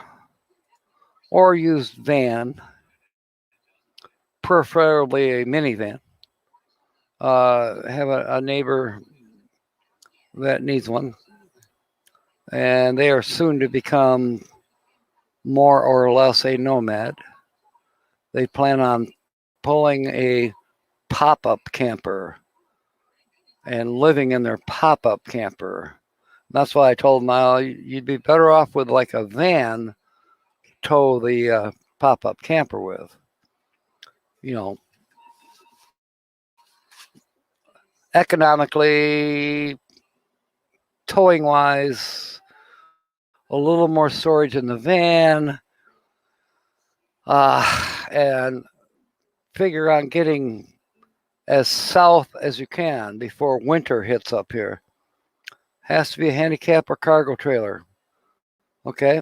or used van, preferably a minivan. Have a neighbor that needs one, and they are soon to become more or less a nomad. They plan on pulling a pop-up camper and living in their pop-up camper. That's why I told them, you'd be better off with like a van to tow the pop-up camper with. You know, economically, towing wise, a little more storage in the van, and figure on getting as south as you can before winter hits up here. Has to be a handicap or cargo trailer. Okay.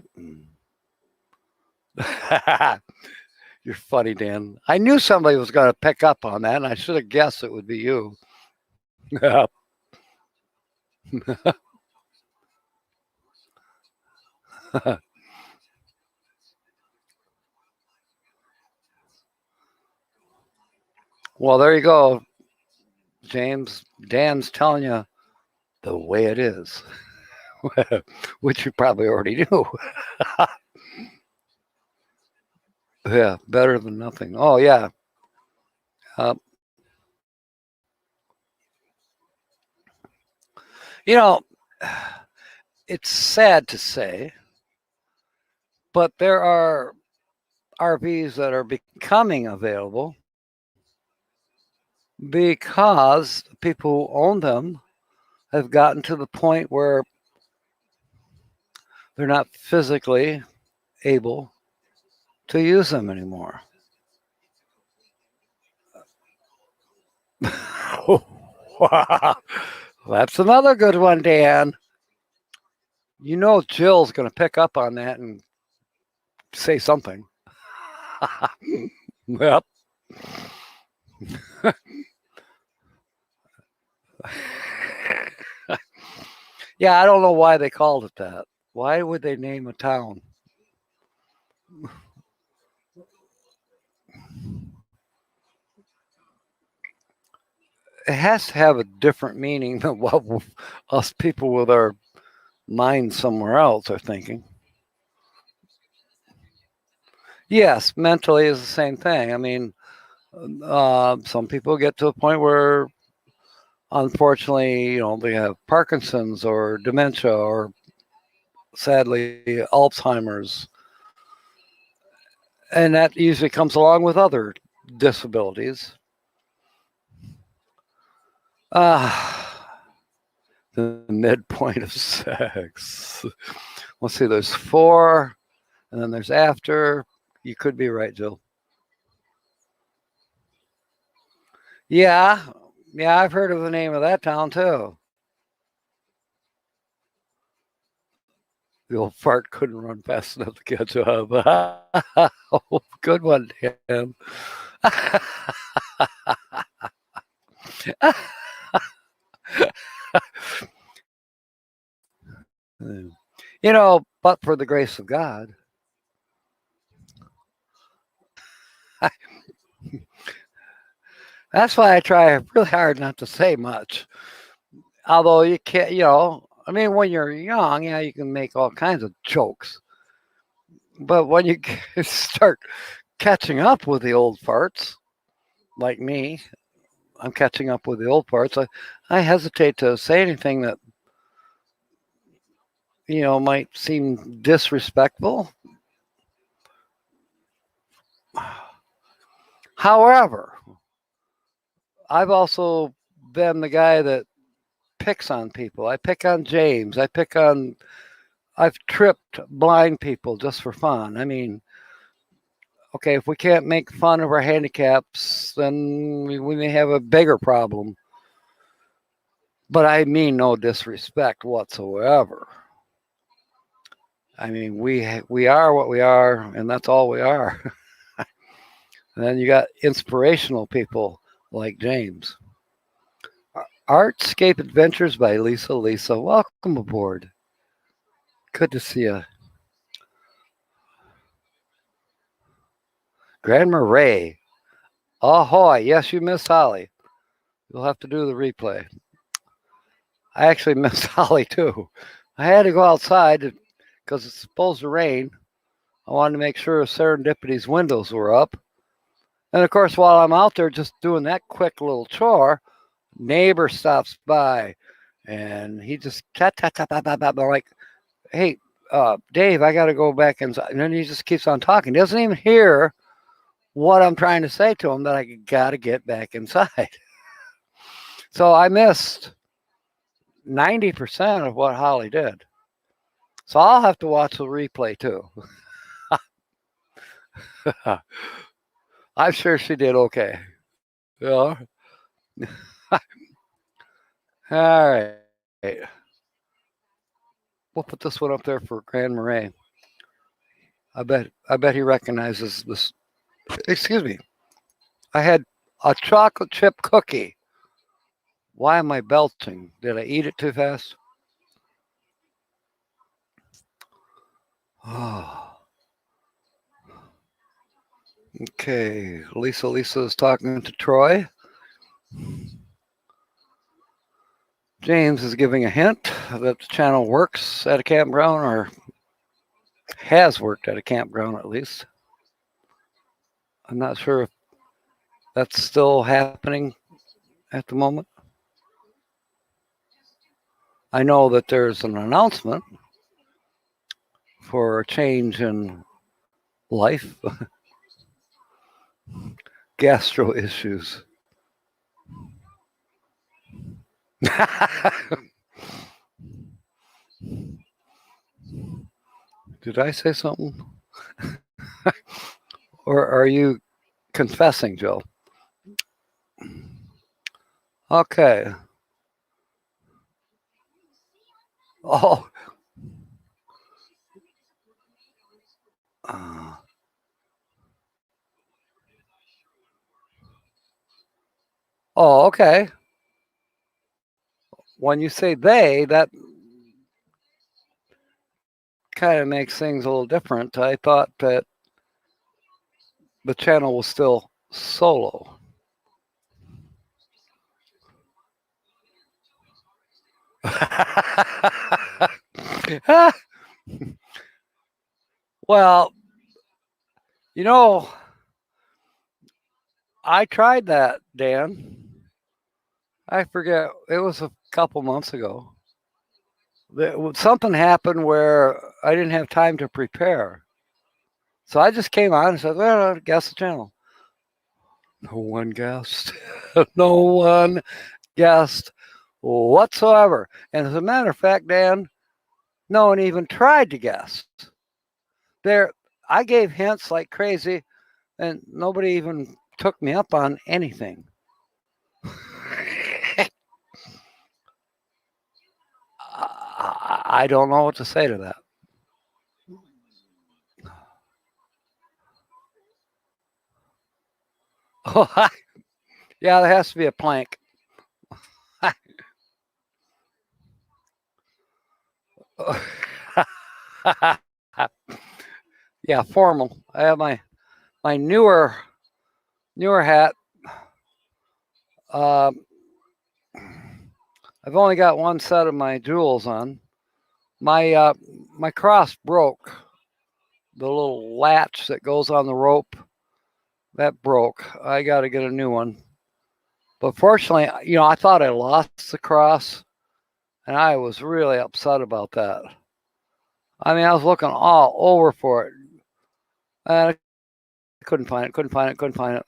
You're funny, Dan. I knew somebody was going to pick up on that, and I should have guessed it would be you. Well, there you go, James. Dan's telling you the way it is, which you probably already knew. Yeah, better than nothing. Oh, yeah. You know, it's sad to say, but there are RVs that are becoming available because people who own them have gotten to the point where they're not physically able to use them anymore. That's another good one, Dan. You know Jill's going to pick up on that and say something. Yep. Yeah, I don't know why they called it that. Why would they name a town? It has to have a different meaning than what us people with our minds somewhere else are thinking. Yes, mentally is the same thing. I mean, some people get to a point where, unfortunately, they have Parkinson's or dementia or, sadly, Alzheimer's. And that usually comes along with other disabilities. The midpoint of sex. Let's see, there's 4, and then there's after. You could be right, Jill. Yeah, I've heard of the name of that town too. The old fart couldn't run fast enough to catch up. Oh, good one, Dan. But for the grace of God. That's why I try really hard not to say much. Although you can't, when you're young, you can make all kinds of jokes. But when you start catching up with the old farts, like me, I'm catching up with the old farts. I hesitate to say anything that, might seem disrespectful. However, I've also been the guy that picks on people. I pick on James. I've tripped blind people just for fun. I mean, okay, if we can't make fun of our handicaps, then we may have a bigger problem. But I mean no disrespect whatsoever. I mean, we are what we are, and that's all we are. And then you got inspirational people like James. Artscape Adventures by Lisa. Lisa, welcome aboard. Good to see you. Grandma Ray. Ahoy. Yes, you missed Holly. You'll have to do the replay. I actually missed Holly too. I had to go outside because it's supposed to rain. I wanted to make sure Serendipity's windows were up. And of course, while I'm out there just doing that quick little chore, neighbor stops by and he just like, hey, Dave, I got to go back inside. And then he just keeps on talking. He doesn't even hear what I'm trying to say to him, that I got to get back inside. So I missed 90% of what Holly did. So I'll have to watch the replay too. I'm sure she did okay. Yeah. All right. We'll put this one up there for Grand Marais. I bet he recognizes this. Excuse me. I had a chocolate chip cookie. Why am I belching? Did I eat it too fast? Oh. Okay. Lisa is talking to Troy. James is giving a hint that the channel works at a campground, or has worked at a campground at least. I'm not sure if that's still happening at the moment. I know that there's an announcement for a change in life. Gastro issues. Did I say something? Or are you confessing, Joe? Okay. Oh. Oh, okay. When you say they, that kind of makes things a little different. I thought that the channel was still solo. Well, you know, I tried that, Dan. I forget. It was a couple months ago. Something happened where I didn't have time to prepare. So I just came on and said, well, guess the channel. No one guessed. No one guessed whatsoever. And as a matter of fact, Dan, no one even tried to guess. I gave hints like crazy, and nobody even took me up on anything. I don't know what to say to that. Oh, yeah, there has to be a plank. Yeah, formal. I have my newer hat. I've only got one set of my jewels on. My cross broke. The little latch that goes on the rope, that broke. I got to get a new one. But fortunately, I thought I lost the cross, and I was really upset about that. I mean, I was looking all over for it, and I couldn't find it.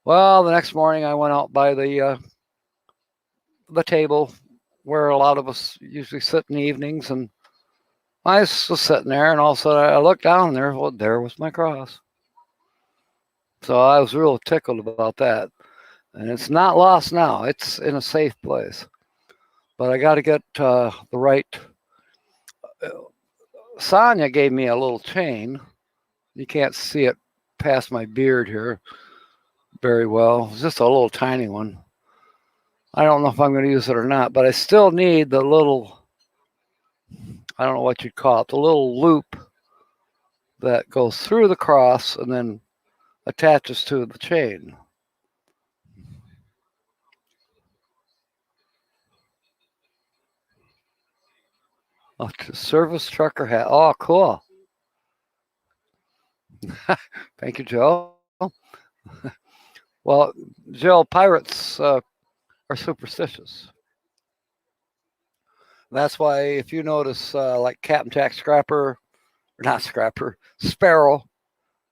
Well, the next morning I went out by the table where a lot of us usually sit in the evenings, and I was sitting there, and all of a sudden I looked down there. Well, there was my cross. So I was real tickled about that. And it's not lost now. It's in a safe place. But I got to get the right. Sonia gave me a little chain. You can't see it past my beard here very well. It's just a little tiny one. I don't know if I'm going to use it or not, but I still need the little, I don't know what you'd call it, the little loop that goes through the cross and then attaches to the chain. A service trucker hat. Oh, cool. Thank you, Joe. Well, Joe, pirates are superstitious. That's why if you notice, like Captain Jack Scrapper, or not Scrapper, Sparrow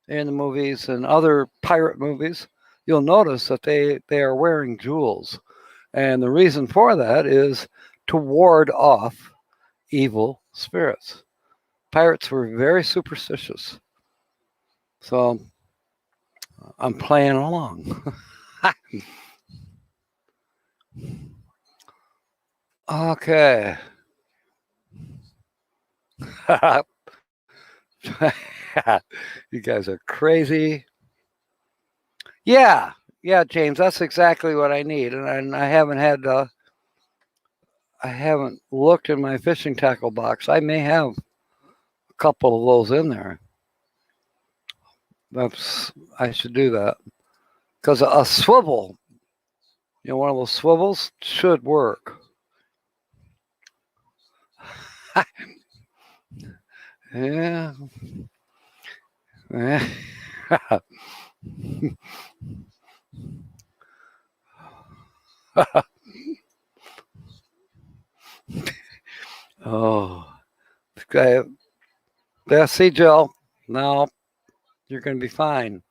in the movies and other pirate movies, you'll notice that they are wearing jewels. And the reason for that is to ward off evil spirits. Pirates were very superstitious. So I'm playing along. Okay. You guys are crazy. Yeah, James, that's exactly what I need. And I haven't had, I haven't looked in my fishing tackle box. I may have a couple of those in there. I should do that. Because a swivel, one of those swivels should work. Yeah. Oh, okay. Yeah, see, Joe. No, you're going to be fine.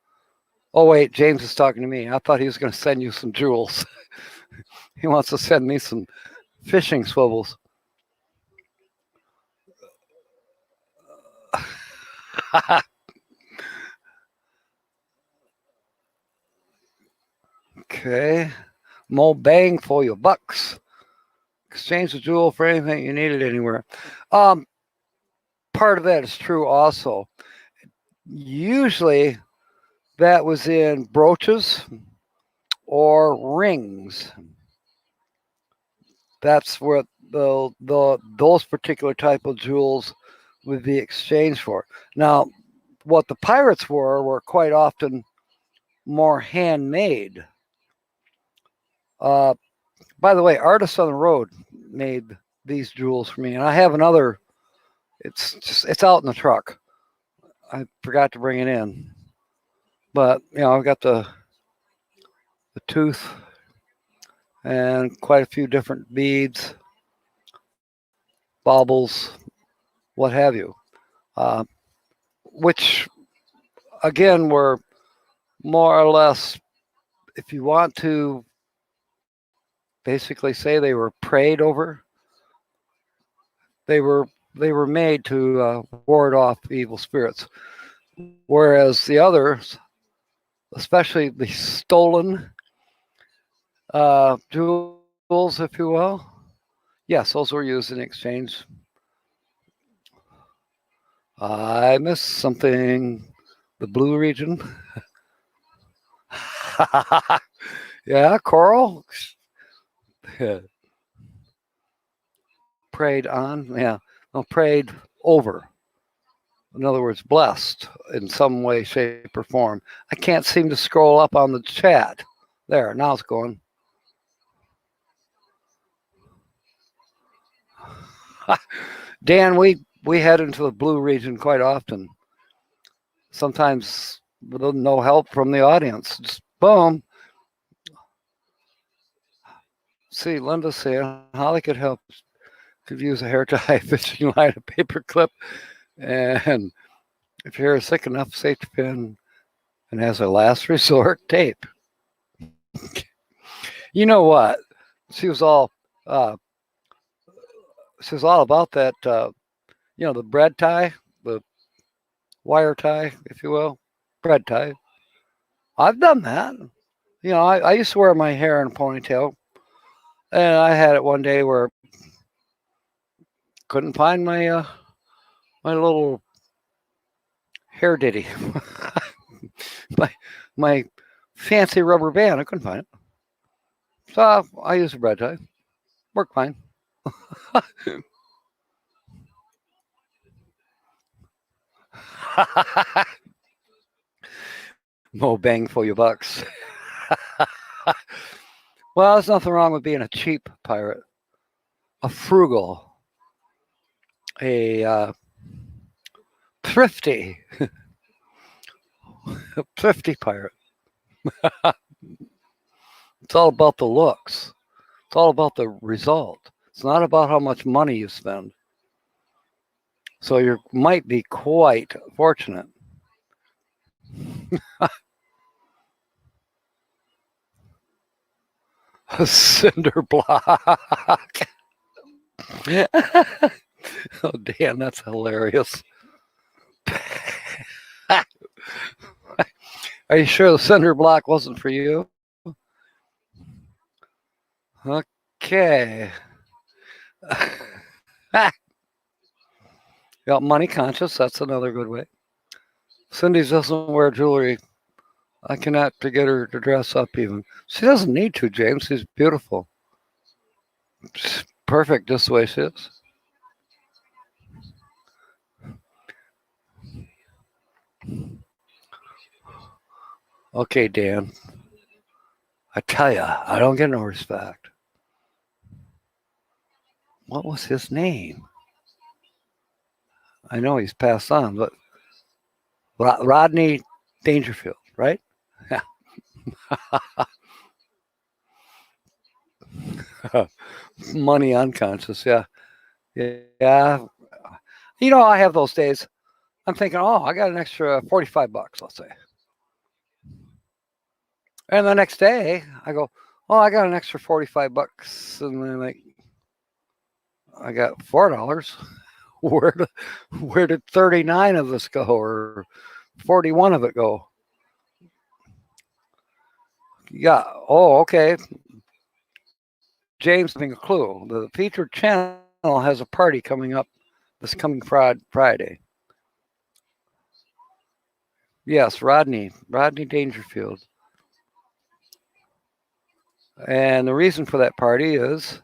Oh, wait, James is talking to me. I thought he was going to send you some jewels. He wants to send me some fishing swivels. Okay. More bang for your bucks. Exchange the jewel for anything you needed anywhere. Part of that is true also. Usually that was in brooches or rings. That's what those particular type of jewels would be exchanged for. Now, what the pirates were quite often more handmade. By the way, Artists on the Road made these jewels for me, and I have another. It's out in the truck. I forgot to bring it in, but I've got the tooth and quite a few different beads, baubles, what have you, which again were more or less, if you want to basically say they were prayed over, they were made to ward off evil spirits, whereas the others, especially the stolen jewels, if you will, yes, those were used in exchange. I missed something. The blue region. Yeah, coral. Prayed on. Yeah, no, prayed over. In other words, blessed in some way, shape, or form. I can't seem to scroll up on the chat. There, now it's going. Dan, we head into the blue region quite often. Sometimes with no help from the audience. Just boom. See, Linda saying Holly could help. Could use a hair tie, fishing line, a paper clip, and if your hair is thick enough, safety pin, and has a last resort tape. You know what? She was all about that. The bread tie, the wire tie, if you will, bread tie. I've done that. I used to wear my hair in a ponytail, and I had it one day where couldn't find my little hair ditty, my fancy rubber band. I couldn't find it, so I used a bread tie. Worked fine. More bang for your bucks. Well, there's nothing wrong with being a cheap pirate, a frugal, a thrifty, a thrifty pirate. It's all about the looks. It's all about the result. It's not about how much money you spend. So you might be quite fortunate. A cinder block. Oh, Dan, that's hilarious. Are you sure the cinder block wasn't for you? Okay. Yeah, money conscious, that's another good way. Cindy doesn't wear jewelry. I cannot get her to dress up even. She doesn't need to, James. She's beautiful. She's perfect just the way she is. Okay, Dan. I tell you, I don't get no respect. What was his name? I know he's passed on, but Rodney Dangerfield, right? Yeah. Money unconscious, yeah. Yeah. I have those days. I'm thinking, I got an extra $45, let's say. And the next day, I go, I got an extra $45. And then I got $4. where did 39 of us go, or 41 of it go? Yeah. Oh, okay. James having a clue. The featured channel has a party coming up this coming Friday. Yes, Rodney Dangerfield. And the reason for that party is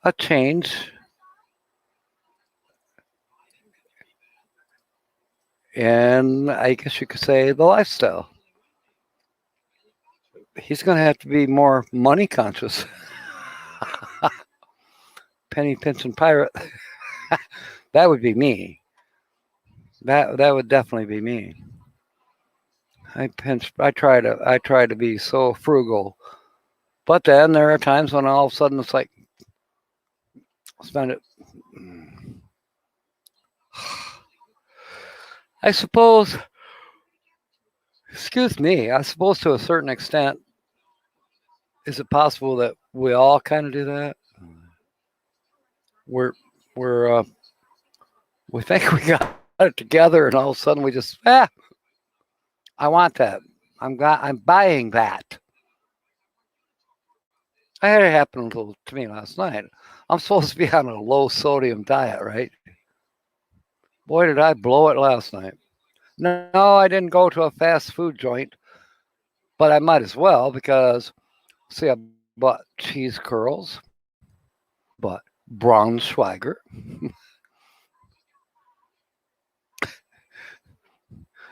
a change in, I guess you could say, the lifestyle. He's going to have to be more money conscious. Penny pinching pirate. That would be me. That would definitely be me. I try to be so frugal. But then there are times when all of a sudden it's like, spend it. I suppose, excuse me, I suppose to a certain extent, is it possible that we all kind of do that? We think we got it together, and all of a sudden we just, I want that. I'm buying that. I had it happen to me last night. I'm supposed to be on a low sodium diet, right? Boy, did I blow it last night. No, I didn't go to a fast food joint, but I might as well because, see, I bought cheese curls, bought Braunschweiger.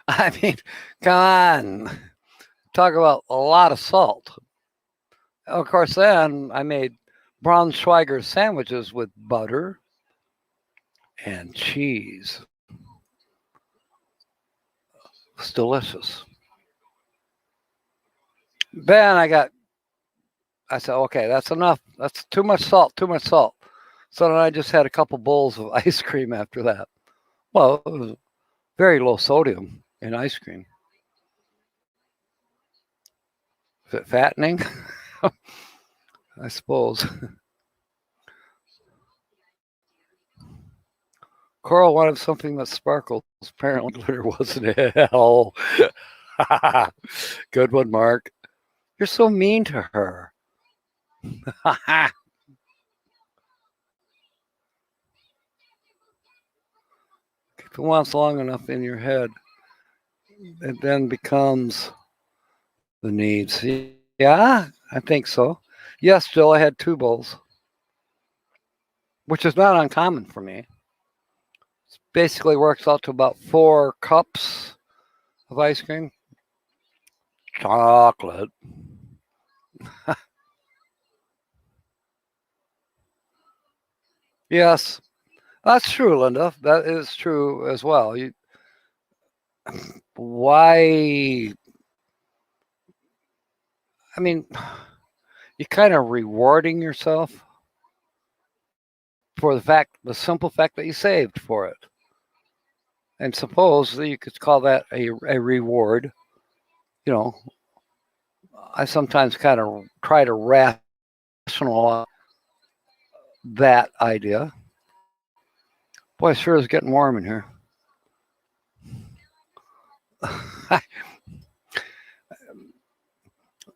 I mean, come on. Talk about a lot of salt. Of course, then I made Braunschweiger sandwiches with butter and cheese. It's delicious. Then I said, okay, that's enough. That's too much salt. So then I just had a couple bowls of ice cream after that. Well, it was very low sodium in ice cream. Is it fattening? I suppose. Coral wanted something that sparkles. Apparently, glitter wasn't it. Oh, good one, Mark. You're so mean to her. If it wants long enough in your head, it then becomes the needs. Yeah, I think so. Yes, Jill, I had 2 bowls, which is not uncommon for me. It basically works out to about 4 cups of ice cream. Chocolate. Yes, that's true, Linda. That is true as well. Why? I mean, you're kind of rewarding yourself for the simple fact that you saved for it. And suppose that you could call that a reward. You know, I sometimes kind of try to rationalize that idea. Boy, it sure is getting warm in here.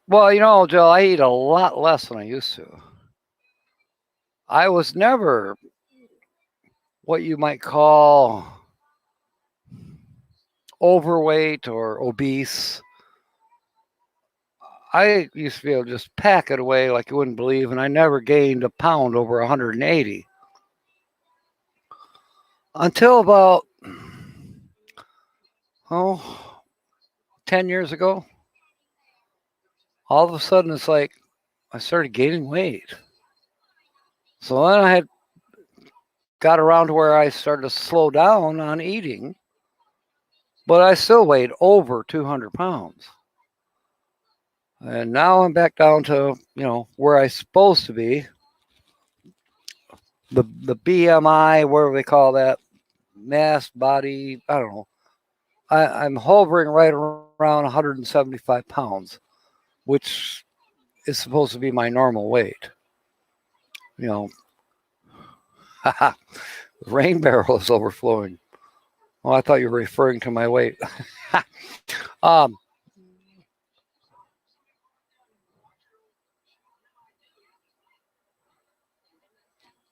Well, Joe, I eat a lot less than I used to. I was never what you might call overweight or obese. I used to be able to just pack it away like you wouldn't believe, and I never gained a pound over 180. Until about, 10 years ago. All of a sudden, it's like I started gaining weight. So then I had got around to where I started to slow down on eating, but I still weighed over 200 pounds. And now I'm back down to, where I'm supposed to be. The BMI, whatever they call that, mass body, I don't know. I'm hovering right around 175 pounds, which is supposed to be my normal weight. The rain barrel is overflowing. Oh, I thought you were referring to my weight. um,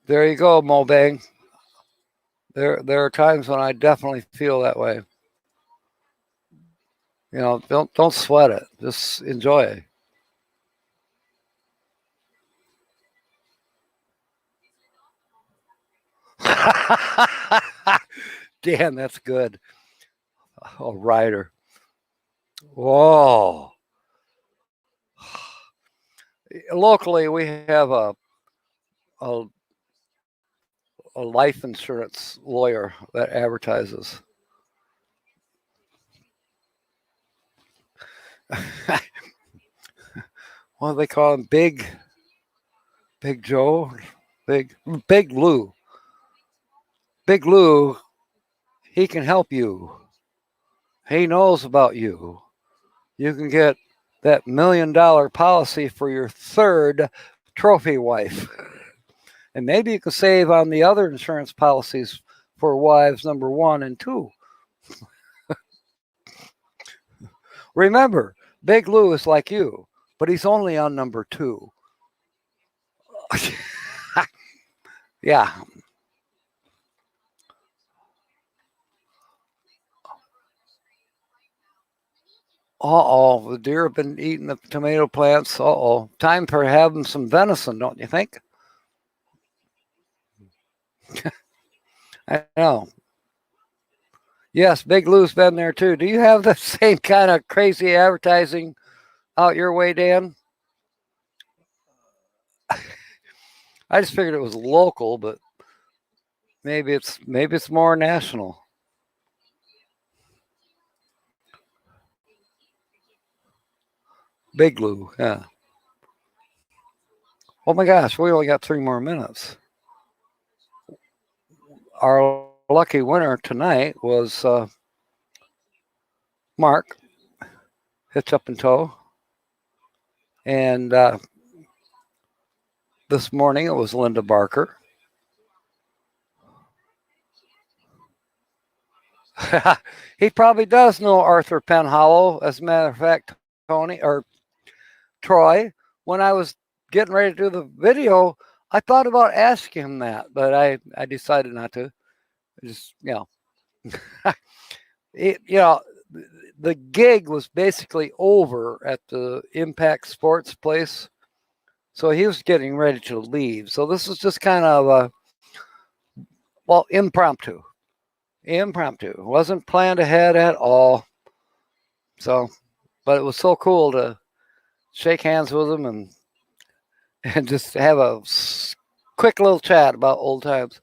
there you go, Mobang. There are times when I definitely feel that way. You know, don't sweat it. Just enjoy it. Dan, that's good. Oh, rider. Whoa. Locally, we have a a life insurance lawyer that advertises. What do they call him? Big Joe? Big Lou. Big Lou, he can help you. He knows about you. You can get that $1 million policy for your third trophy wife. And maybe you can save on the other insurance policies for wives number 1 and 2. Remember, Big Lou is like you, but he's only on number 2. Yeah. Uh-oh, the deer have been eating the tomato plants. Uh-oh. Time for having some venison, don't you think? I know. Yes, Big Lou's been there too. Do you have the same kind of crazy advertising out your way, Dan? I just figured it was local, but maybe it's more national. Big Lou, yeah. Oh my gosh, we only got 3 more minutes. Our lucky winner tonight was Mark, HitchUpAndTow, and this morning it was Linda Barker. He probably does know Arthur Penhollow. As a matter of fact, Tony or Troy, when I was getting ready to do the video, I thought about asking him that, but I decided not to. Just the gig was basically over at the Impact Sports place, so he was getting ready to leave. So this was just kind of impromptu. It wasn't planned ahead at all. So, but it was so cool to shake hands with him and just have a quick little chat about old times.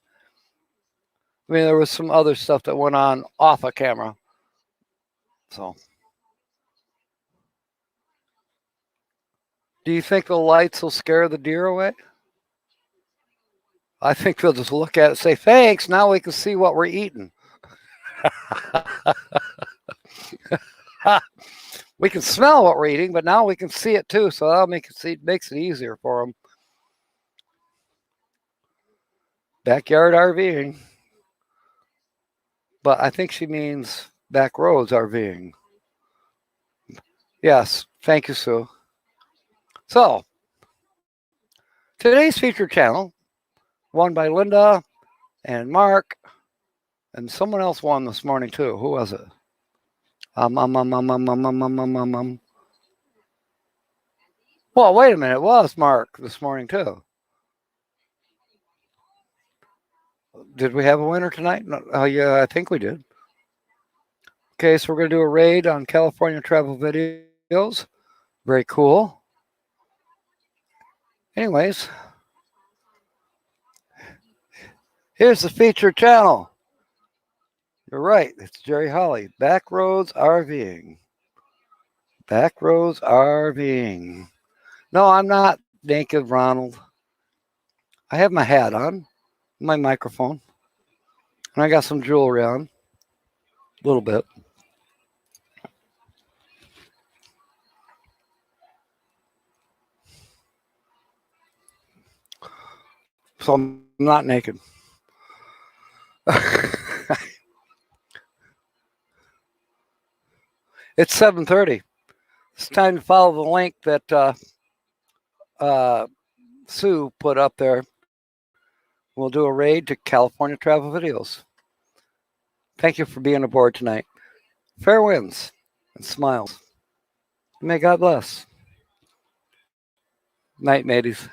I mean, there was some other stuff that went on off of camera. So, do you think the lights will scare the deer away? I think they'll just look at it and say, thanks, now we can see what we're eating. We can smell what we're eating, but now we can see it too, so that'll makes it easier for them. Backyard RVing. But I think she means back roads RVing. Yes, thank you, Sue. So, today's featured channel, won by Linda and Mark, and someone else won this morning too. Who was it? Well, wait a minute. It was Mark this morning too. Did we have a winner tonight? No, yeah, I think we did. Okay, so we're going to do a raid on California travel videos. Very cool. Anyways, here's the featured channel. You're right. It's Jerry Holly. Backroads RVing. Backroads RVing. No, I'm not naked, Ronald. I have my hat on, my microphone, and I got some jewelry on. A little bit. So I'm not naked. It's 7:30. It's time to follow the link that Sue put up there. We'll do a raid to California travel videos. Thank you for being aboard tonight. Fair winds and smiles. May God bless. Night, mateys.